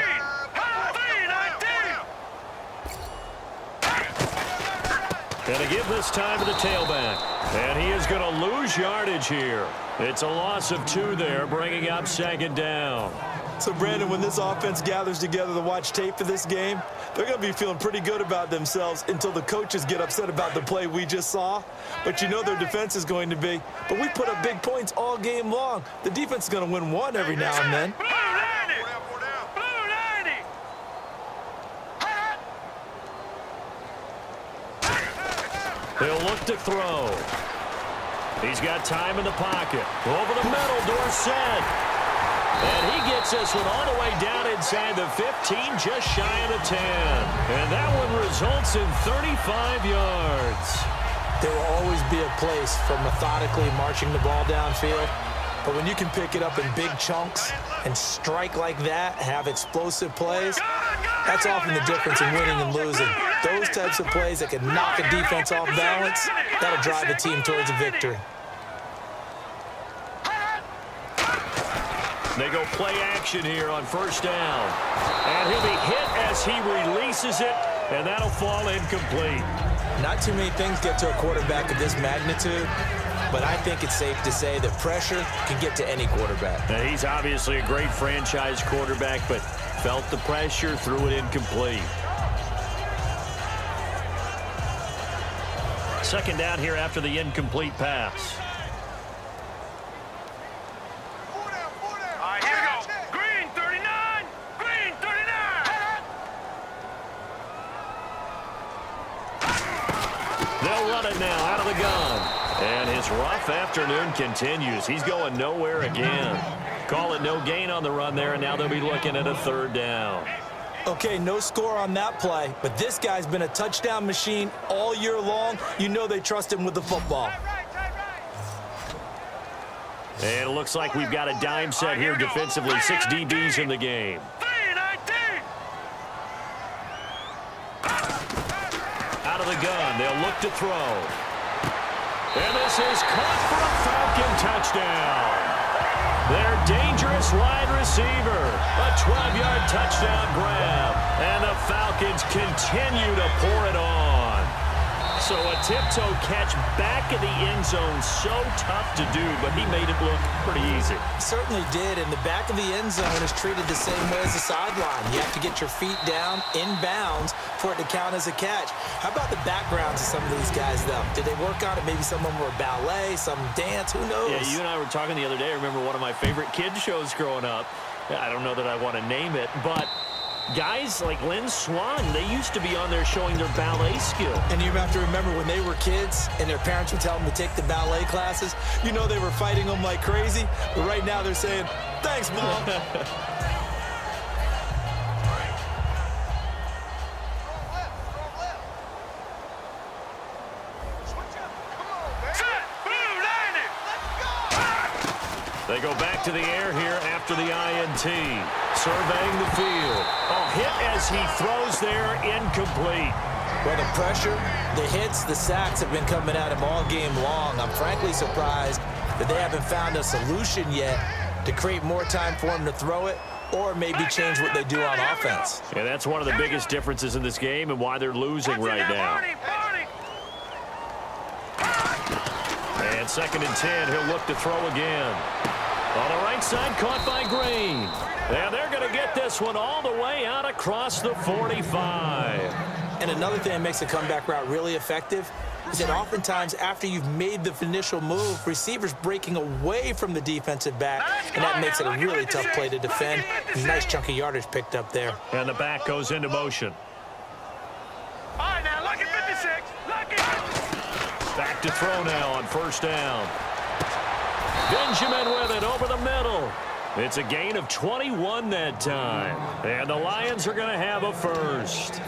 B: And to give this time to the tailback. And he is going to lose yardage here. It's a loss of 2 there, bringing up 2nd down.
C: So, Brandon, when this offense gathers together to watch tape for this game, they're going to be feeling pretty good about themselves until the coaches get upset about the play we just saw. But you know their defense is going to be. But we put up big points all game long. The defense is going to win one every now and then.
B: They'll look to throw. He's got time in the pocket. Over the middle, Dorsett. And he gets this one all the way down inside the 15, just shy of the 10. And that one results in 35 yards.
C: There will always be a place for methodically marching the ball downfield. But when you can pick it up in big chunks and strike like that, have explosive plays, that's often the difference in winning and losing. Those types of plays that can knock a defense off balance, that'll drive a team towards a victory.
B: They go play action here on 1st down. And he'll be hit as he releases it, and that'll fall incomplete.
C: Not too many things get to a quarterback of this magnitude, but I think it's safe to say that pressure can get to any quarterback.
B: Now, he's obviously a great franchise quarterback, but felt the pressure, threw it incomplete. 2nd down here after the incomplete pass. They'll run it now out of the gun. And his rough afternoon continues. He's going nowhere again. Call it no gain on the run there, and now they'll be looking at a 3rd down.
C: Okay, no score on that play, but this guy's been a touchdown machine all year long. You know they trust him with the football.
B: And it looks like we've got a dime set here defensively. 6 DBs in the game. Out of the gun, they'll look to throw. And this is caught for a Falcon touchdown. Their dangerous wide receiver. A 12-yard touchdown grab. And the Falcons continue to pour it on. So a tiptoe catch back in the end zone, so tough to do, but he made it look pretty easy.
C: Certainly did, and the back of the end zone is treated the same way as the sideline. You have to get your feet down, inbounds, for it to count as a catch. How about the backgrounds of some of these guys, though? Did they work on it? Maybe some of them were ballet, some dance, who knows?
B: Yeah, you and I were talking the other day. I remember one of my favorite kids shows growing up. I don't know that I want to name it, but guys like Lynn Swan, they used to be on there showing their ballet skill.
C: And you have to remember when they were kids and their parents would tell them to take the ballet classes, you know they were fighting them like crazy. But right now they're saying, thanks, Mom.
B: They go back to the air here after the INT. Surveying the field. Oh, hit as he throws there, incomplete.
C: Well, the pressure, the hits, the sacks have been coming at him all game long. I'm frankly surprised that they haven't found a solution yet to create more time for him to throw it or maybe change what they do on offense.
B: Yeah, that's one of the biggest differences in this game and why they're losing right now. And 2nd and 10, he'll look to throw again. On the right side, caught by Green. And they're going to get this one all the way out across the 45.
C: And another thing that makes the comeback route really effective is that oftentimes after you've made the initial move, receivers breaking away from the defensive back, and that makes it a really tough play to defend. Nice chunk of yardage picked up there.
B: And the back goes into motion.
D: All right, now, lucky 56. Lucky.
B: Back to throw now on 1st down. Benjamin with it over the middle. It's a gain of 21 that time. And the Lions are going to have a first.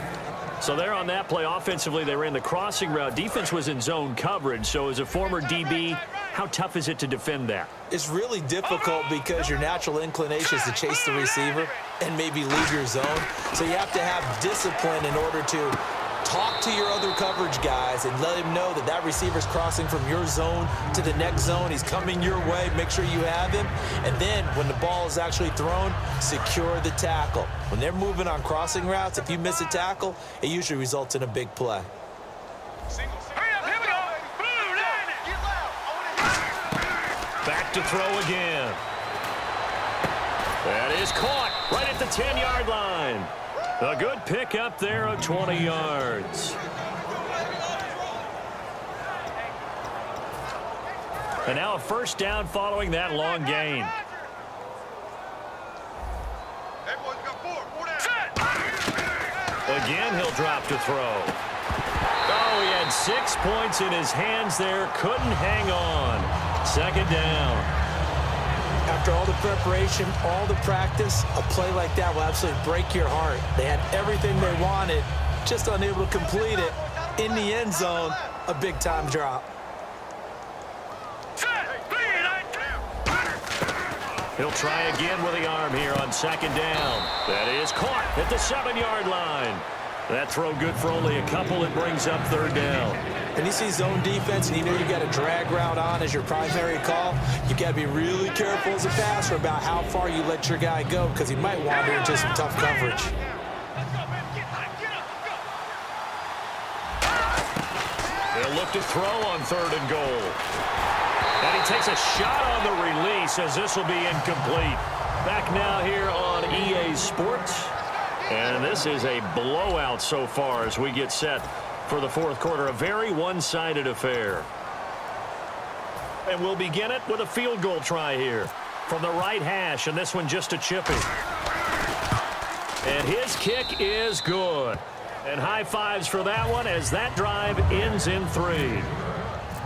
B: So there on that play, offensively, they ran the crossing route. Defense was in zone coverage. So as a former DB, how tough is it to defend that?
C: It's really difficult because your natural inclination is to chase the receiver and maybe leave your zone. So you have to have discipline in order to talk to your other coverage guys and let him know that that receiver's crossing from your zone to the next zone. He's coming your way. Make sure you have him. And then when the ball is actually thrown, secure the tackle. When they're moving on crossing routes, if you miss a tackle, it usually results in a big play.
B: Back to throw again. That is caught right at the 10-yard line. A good pickup there of 20 yards. And now a 1st down following that long gain. Again, he'll drop to throw. Oh, he had 6 points in his hands there. Couldn't hang on. 2nd down.
C: After all the preparation, all the practice, a play like that will absolutely break your heart. They had everything they wanted, just unable to complete it. In the end zone, a big-time drop.
B: He'll try again with the arm here on 2nd down. That is caught at the 7-yard line. That throw good for only a couple. It brings up 3rd down.
C: When you see zone defense and you know you've got a drag route on as your primary call, you've got to be really careful as a passer about how far you let your guy go because he might wander into some tough coverage.
B: They'll look to throw on 3rd and goal. And he takes a shot on the release as this will be incomplete. Back now here on EA Sports. And this is a blowout so far as we get set for the 4th quarter. A very one-sided affair. And we'll begin it with a field goal try here from the right hash, and this one just a chippy. And his kick is good. And high fives for that one as that drive ends in 3.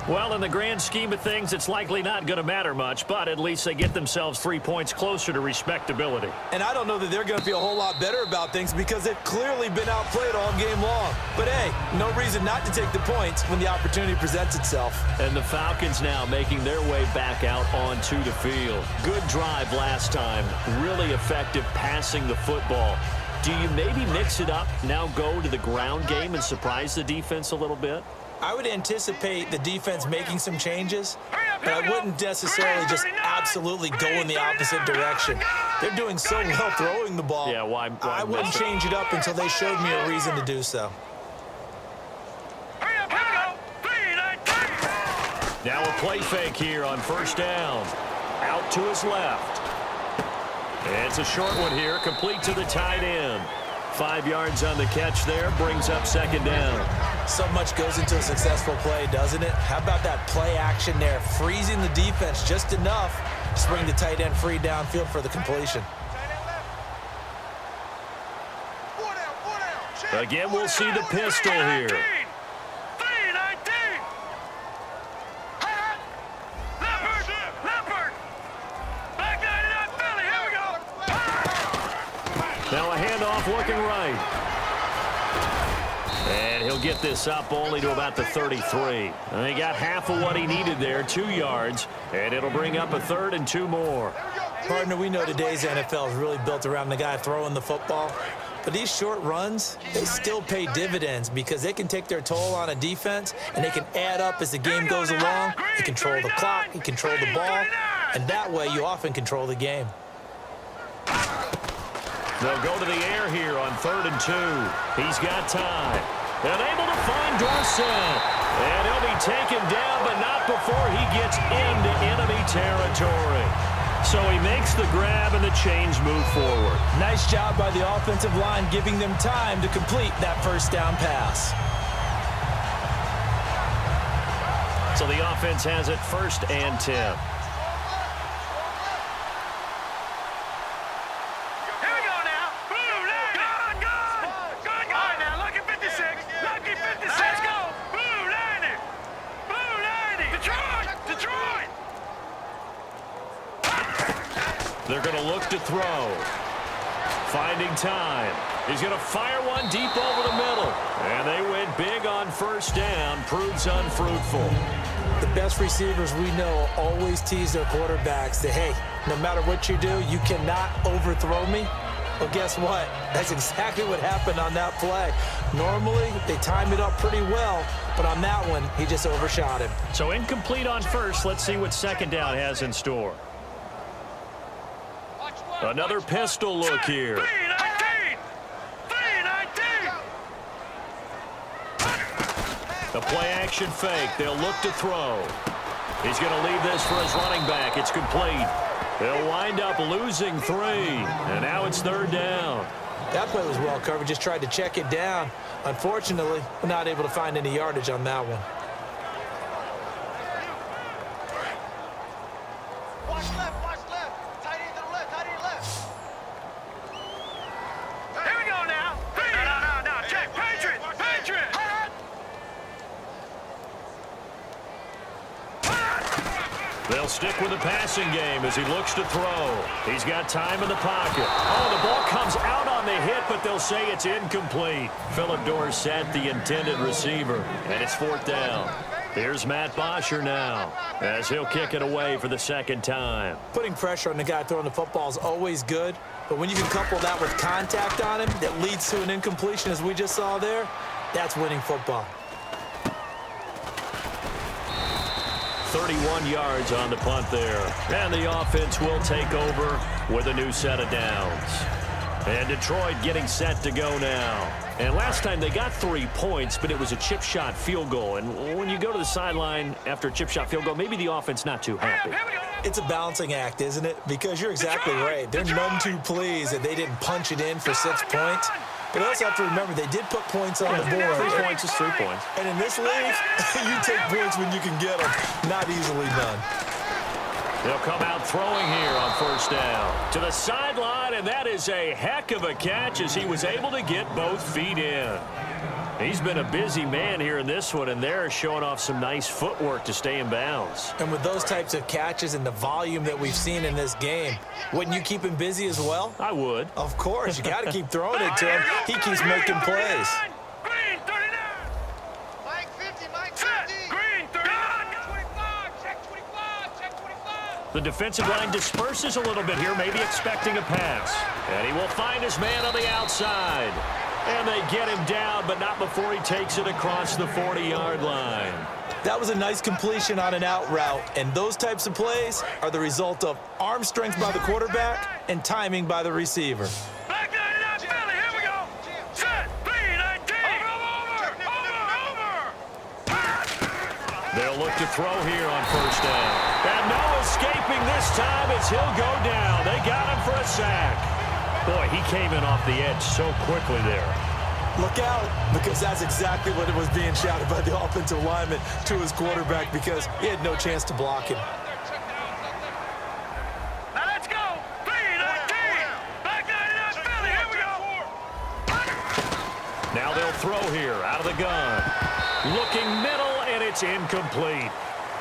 B: Well, in the grand scheme of things, it's likely not going to matter much, but at least they get themselves 3 points closer to respectability.
C: And I don't know that they're going to feel a whole lot better about things because they've clearly been outplayed all game long. But, hey, no reason not to take the points when the opportunity presents itself.
B: And the Falcons now making their way back out onto the field. Good drive last time. Really effective passing the football. Do you maybe mix it up, now go to the ground game and surprise the defense a little bit?
C: I would anticipate the defense making some changes, but I wouldn't necessarily just absolutely go in the opposite direction. They're doing so well throwing the ball.
B: Yeah, why
C: I wouldn't change it up until they showed me a reason to do so.
B: Now a play fake here on 1st down. Out to his left. It's a short one here, complete to the tight end. 5 yards on the catch there, brings up 2nd down.
C: So much goes into a successful play, doesn't it? How about that play action there, freezing the defense just enough to bring the tight end free downfield for the completion.
B: Again, we'll see the pistol here. Now a handoff looking right. And he'll get this up only to about the 33. And he got half of what he needed there, 2 yards. And it'll bring up a 3rd and 2 more.
C: Partner, we know today's NFL is really built around the guy throwing the football. But these short runs, they still pay dividends because they can take their toll on a defense and they can add up as the game goes along. You control the clock, you control the ball, and that way you often control the game.
B: They'll go to the air here on 3rd and 2. He's got time. And able to find Dorsett. And he'll be taken down, but not before he gets into enemy territory. So he makes the grab and the chains move forward.
C: Nice job by the offensive line giving them time to complete that first down pass.
B: So the offense has it 1st and 10. They're going to look to throw. Finding time. He's going to fire one deep over the middle. And they went big on 1st down. Proves unfruitful.
C: The best receivers we know always tease their quarterbacks that, hey, no matter what you do, you cannot overthrow me. Well, guess what? That's exactly what happened on that play. Normally, they time it up pretty well, but on that one, he just overshot him.
B: So incomplete on 1st. Let's see what 2nd down has in store. Another pistol look here. The play-action fake. They'll look to throw. He's going to leave this for his running back. It's complete. They'll wind up losing 3. And now it's 3rd down.
C: That play was well covered. Just tried to check it down. Unfortunately, we're not able to find any yardage on that one.
B: They'll stick with the passing game as he looks to throw. He's got time in the pocket. Oh, the ball comes out on the hit, but they'll say it's incomplete. Philip Dorsett, the intended receiver, and it's 4th down. Here's Matt Bosher now as he'll kick it away for the 2nd time.
C: Putting pressure on the guy throwing the football is always good, but when you can couple that with contact on him that leads to an incompletion, as we just saw there, that's winning football.
B: 31 yards on the punt there. And the offense will take over with a new set of downs. And Detroit getting set to go now. And last time they got 3 points, but it was a chip shot field goal. And when you go to the sideline after a chip shot field goal, maybe the offense not too happy.
C: It's a balancing act, isn't it? Because you're exactly right. They're none too pleased that they didn't punch it in for 6 points. But you also have to remember, they did put points on the board.
B: 3 points is 3 points.
C: And in this league, you take points when you can get them. Not easily done.
B: They'll come out throwing here on 1st down. To the sideline, and that is a heck of a catch as he was able to get both feet in. He's been a busy man here in this one, and they're showing off some nice footwork to stay in bounds.
C: And with those types of catches and the volume that we've seen in this game, wouldn't you keep him busy as well?
B: I would.
C: Of course. You got to keep throwing it to him. He keeps making plays.
D: Green 39. Mike 50, Mike 50. Green 39. 25, check 25, check 25.
B: The defensive line disperses a little bit here, maybe expecting a pass. And he will find his man on the outside. And they get him down, but not before he takes it across the 40-yard line.
C: That was a nice completion on an out route, and those types of plays are the result of arm strength by the quarterback and timing by the receiver.
D: Back 99, Philly, here we go. Set, 3-19. Over.
B: They'll look to throw here on 1st down. And no escaping this time as he'll go down. They got him for a sack. Boy, he came in off the edge so quickly there.
C: Look out, because that's exactly what it was being shouted by the offensive lineman to his quarterback because he had no chance to block him.
D: Now let's go. 3-19. Back 99, Philly, here we go.
B: Now they'll throw here out of the gun. Looking middle, and it's incomplete.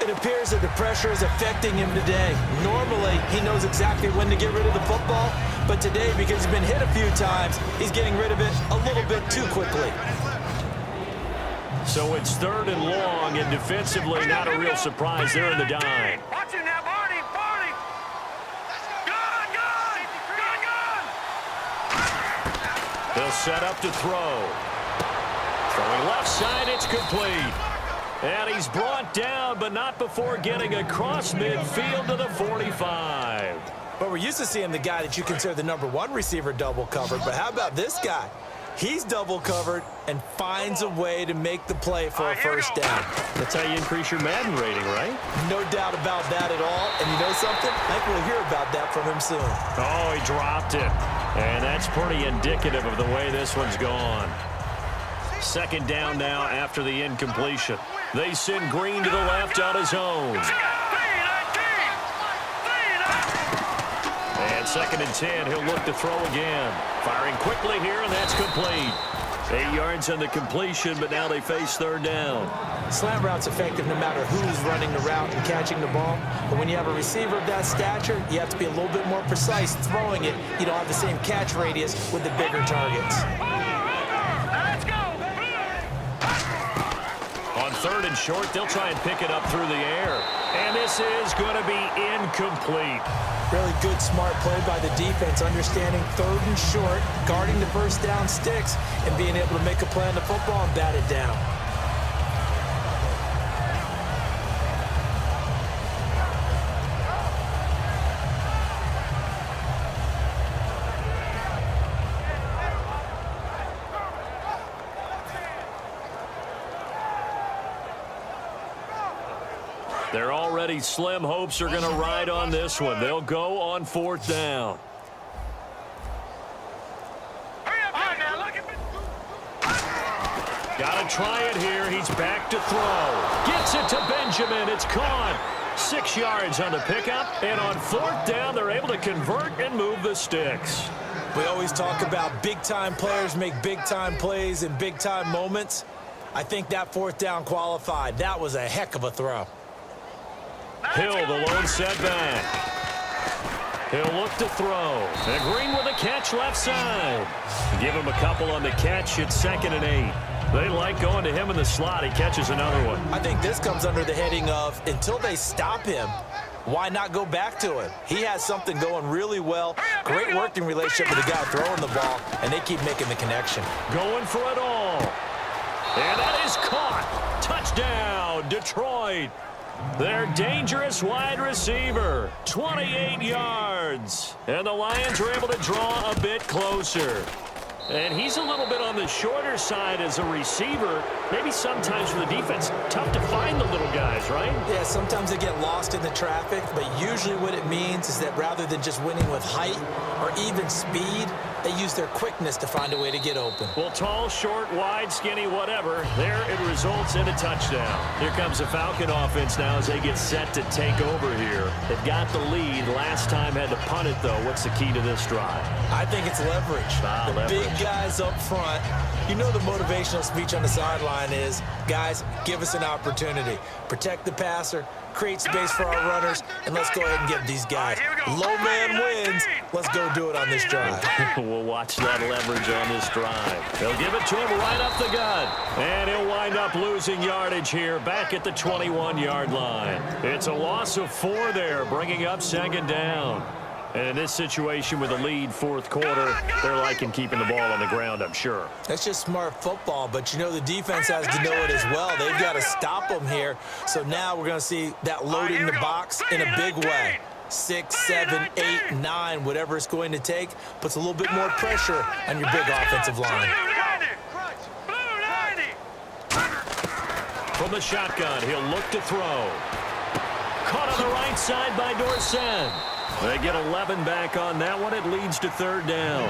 C: It appears that the pressure is affecting him today. Normally, he knows exactly when to get rid of the football, but today, because he's been hit a few times, he's getting rid of it a little bit too quickly.
B: So it's 3rd and long, and defensively not a real surprise there in the dime.
D: Watch him now, Barney.
B: They'll set up to throw. Throwing left side, it's complete. And he's brought down, but not before getting across midfield to the 45.
C: But we're used to seeing the guy that you consider the #1 receiver double covered. But how about this guy? He's double covered and finds a way to make the play for a first down.
B: That's how you increase your Madden rating, right?
C: No doubt about that at all. And you know something? I think we'll hear about that from him soon.
B: Oh, he dropped it. And that's pretty indicative of the way this one's gone. 2nd down now after the incompletion. They send Green to the left on his own. And 2nd and 10, he'll look to throw again. Firing quickly here, and that's complete. 8 yards on the completion, but now they face 3rd down.
C: Slant route's effective no matter who's running the route and catching the ball. But when you have a receiver of that stature, you have to be a little bit more precise throwing it. You don't have the same catch radius with the bigger targets.
D: Let's go.
B: On 3rd and short, they'll try and pick it up through the air. And this is going to be incomplete.
C: Really good, smart play by the defense, understanding 3rd and short, guarding the first down sticks, and being able to make a play on the football and bat it down.
B: Their already slim hopes are going to ride on this one. They'll go on 4th down. Got to try it here. He's back to throw. Gets it to Benjamin. It's caught. 6 yards on the pickup. And on 4th down, they're able to convert and move the sticks.
C: We always talk about big-time players make big-time plays in big-time moments. I think that 4th down qualified. That was a heck of a throw.
B: Hill, the lone setback. He'll look to throw. And Green with a catch left side. Give him a couple on the catch. It's 2nd and 8. They like going to him in the slot. He catches another one.
C: I think this comes under the heading of until they stop him, why not go back to him? He has something going really well. Great working relationship with the guy throwing the ball, and they keep making the connection.
B: Going for it all. And that is caught. Touchdown, Detroit. Their dangerous wide receiver, 28 yards. And the Lions are able to draw a bit closer. And he's a little bit on the shorter side as a receiver. Maybe sometimes for the defense, tough to find the little guys, right?
C: Yeah, sometimes they get lost in the traffic, but usually what it means is that rather than just winning with height or even speed, they use their quickness to find a way to get open.
B: Well, tall, short, wide, skinny, whatever, there it results in a touchdown. Here comes the Falcon offense now as they get set to take over here. They've got the lead. Last time had to punt it, though. What's the key to this drive?
C: I think it's leverage.
B: Leverage.
C: Big guys up front. You know the motivational speech on the sideline is, guys, give us an opportunity. Protect the passer, create space for our runners, and let's go ahead and give these guys. Low man wins. Let's go do it on this drive.
B: We'll watch that leverage on this drive. They'll give it to him right up the gut. And he'll wind up losing yardage here back at the 21-yard line. It's a loss of 4 there, bringing up 2nd down. And in this situation with a lead 4th quarter, they're liking keeping the ball on the ground, I'm sure.
C: That's just smart football, but you know the defense has to know it as well. They've got to stop them here. So now we're going to see that loading the box in a big way. 6, 7, 8, 9, whatever it's going to take, puts a little bit more pressure on your big offensive line.
B: From the shotgun, he'll look to throw. Caught on the right side by Dorsett. They get 11 back on that one. It leads to 3rd down.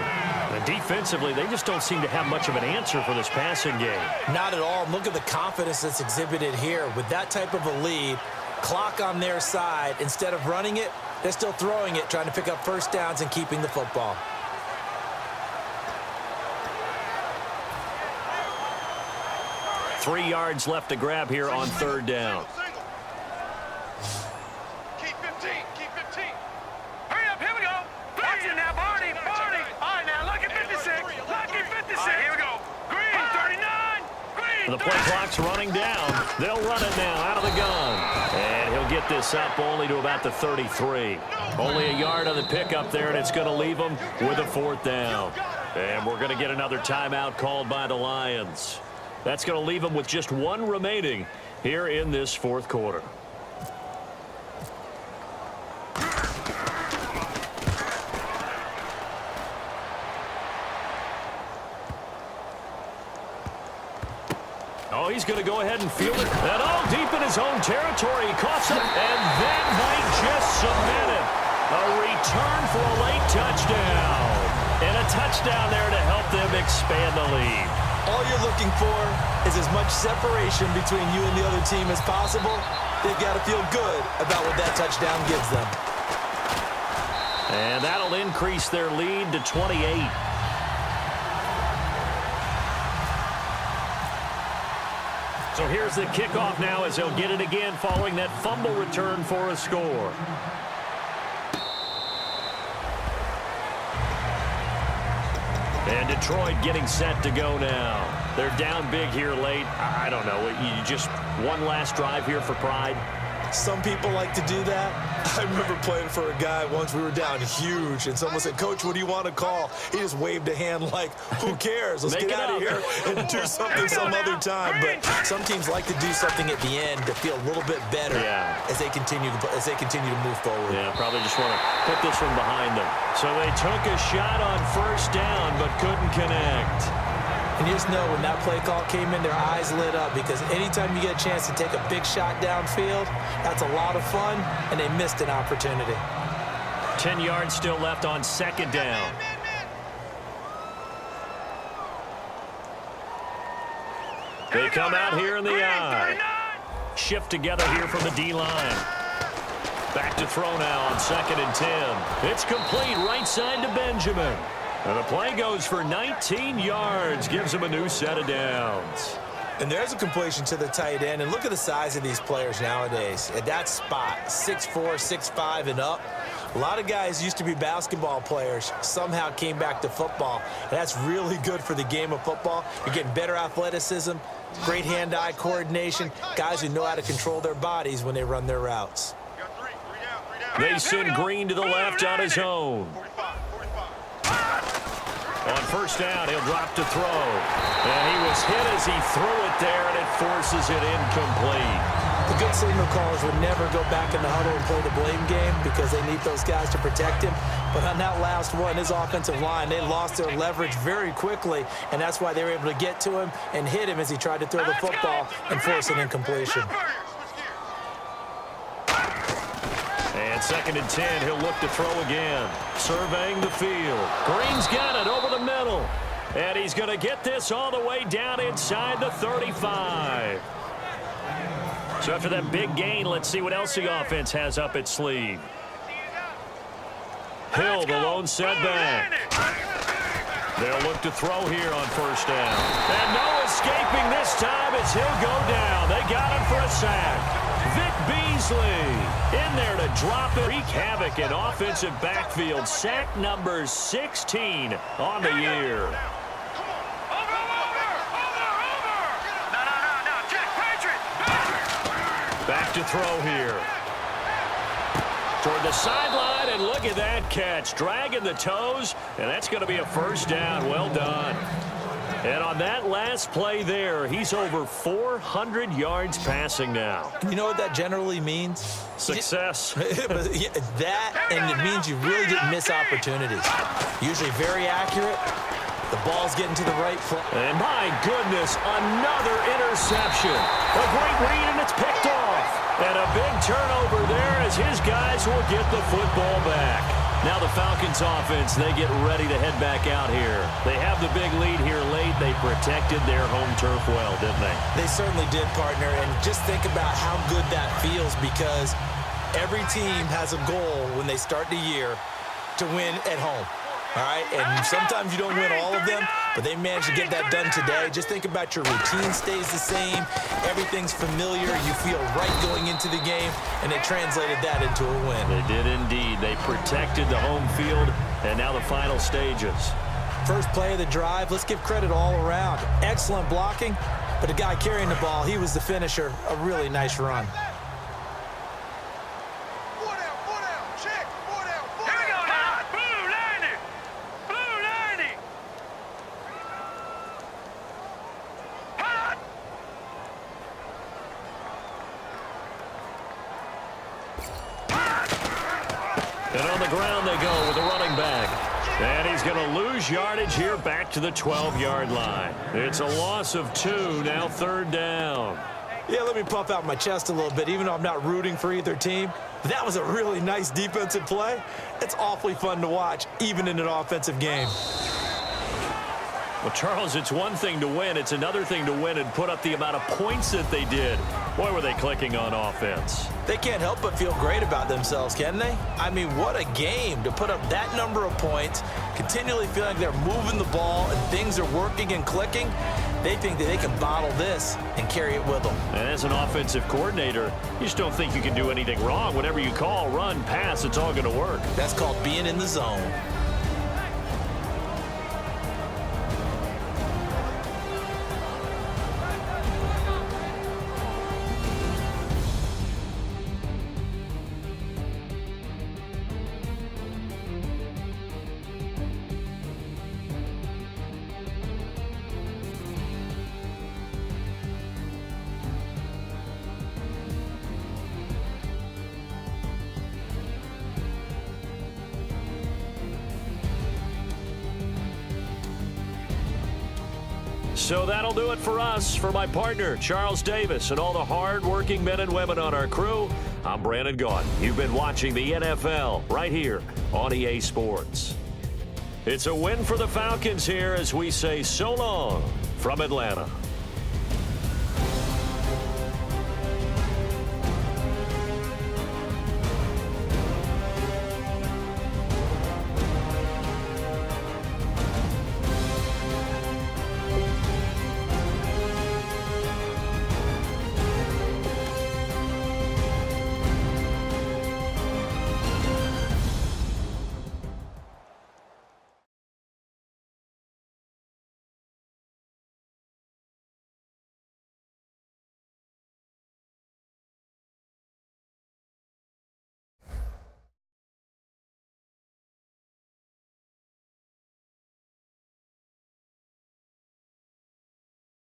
B: And defensively, they just don't seem to have much of an answer for this passing game.
C: Not at all. Look at the confidence that's exhibited here. With that type of a lead, clock on their side, instead of running it, they're still throwing it, trying to pick up first downs and keeping the football.
B: Three yards left to grab here on 3rd down.
D: Keep 15. Keep 15. Hurry up. Here we go. Watch it now, Barney. All right, now, look at 56. Look at 56. All right, here we go. Green, 39. Green,
B: The play clock's running down. They'll run it now out of the gun. And he'll get this up only to about the 33. Only a yard on the pickup there, and it's going to leave them with a 4th down. And we're going to get another timeout called by the Lions. That's going to leave them with just 1 remaining here in this 4th quarter. Oh, he's going to go ahead and field it. And all deep in his own territory. He coughs up, and that might just cement it. A return for a late touchdown. And a touchdown there to help them expand the lead.
C: All you're looking for is as much separation between you and the other team as possible. They've got to feel good about what that touchdown gives them.
B: And that'll increase their lead to 28. So here's the kickoff now as they'll get it again following that fumble return for a score. And Detroit getting set to go now. They're down big here late. I don't know. You just one last drive here for pride.
C: Some people like to do that. I remember playing for a guy once. We were down huge, and someone said, "Coach, what do you want to call?" He just waved a hand like, "Who cares? Let's get out of here and do something some other time." But some teams like to do something at the end to feel a little bit better as they continue to move forward.
B: Yeah, probably just want to put this one behind them. So they took a shot on 1st down, but couldn't connect.
C: And you just know when that play call came in, their eyes lit up, because anytime you get a chance to take a big shot downfield, that's a lot of fun, and they missed an opportunity.
B: 10 yards still left on 2nd down. They come out here in the eye. Shift together here from the D-line. Back to throw now on 2nd and 10. It's complete right side to Benjamin. And the play goes for 19 yards, gives him a new set of downs.
C: And there's a completion to the tight end. And look at the size of these players nowadays. At that spot, 6'4", 6'5", and up. A lot of guys used to be basketball players, somehow came back to football. And that's really good for the game of football. You're getting better athleticism, great hand-eye coordination, guys who know how to control their bodies when they run their routes.
B: They send Green to the left on his own. On 1st down, he'll drop to throw. And he was hit as he threw it there, and it forces it incomplete.
C: The good signal callers would never go back in the huddle and play the blame game because they need those guys to protect him. But on that last one, his offensive line, they lost their leverage very quickly, and that's why they were able to get to him and hit him as he tried to throw the football and force an incompletion.
B: And 2nd and 10, he'll look to throw again. Surveying the field. Green's got it over the middle. And he's going to get this all the way down inside the 35. So after that big gain, let's see what else the offense has up its sleeve. Hill, the lone setback. They'll look to throw here on 1st down. And no escaping this time as he'll go down. They got him for a sack. Vic Beasley in there to drop it. Wreak havoc in offensive backfield. Sack number 16 on the year. Back to throw here. Toward the sideline, and look at that catch. Dragging the toes, and that's going to be a 1st down. Well done. And on that last play there, he's over 400 yards passing now.
C: You know what that generally means?
B: Success.
C: That, and it means you really didn't miss opportunities. Usually very accurate. The ball's getting to the right foot.
B: And my goodness, another interception. A great read, and it's picked off. And a big turnover there as his guys will get the football back. Now the Falcons offense, they get ready to head back out here. They have the big lead here late. They protected their home turf well, didn't they?
C: They certainly did, partner. And just think about how good that feels, because every team has a goal when they start the year to win at home. All right, and sometimes you don't win all of them, but they managed to get that done today. Just think about your routine stays the same. Everything's familiar. You feel right going into the game, and they translated that into a win.
B: They did indeed. They protected the home field, and now the final stages.
C: First play of the drive, let's give credit all around. Excellent blocking, but the guy carrying the ball, he was the finisher. A really nice run.
B: And on the ground they go with the running back. And he's going to lose yardage here back to the 12-yard line. It's a loss of 2, now 3rd down.
C: Yeah, let me puff out my chest a little bit, even though I'm not rooting for either team. That was a really nice defensive play. It's awfully fun to watch, even in an offensive game.
B: Well, Charles, it's one thing to win. It's another thing to win and put up the amount of points that they did. Boy, were they clicking on offense.
C: They can't help but feel great about themselves, can they? I mean, what a game to put up that number of points, continually feeling like they're moving the ball and things are working and clicking. They think that they can bottle this and carry it with them.
B: And as an offensive coordinator, you just don't think you can do anything wrong. Whatever you call, run, pass, it's all going to work.
C: That's called being in the zone.
B: So that'll do it for us. For my partner, Charles Davis, and all the hard-working men and women on our crew, I'm Brandon Gaudin. You've been watching the NFL right here on EA Sports. It's a win for the Falcons here as we say so long from Atlanta.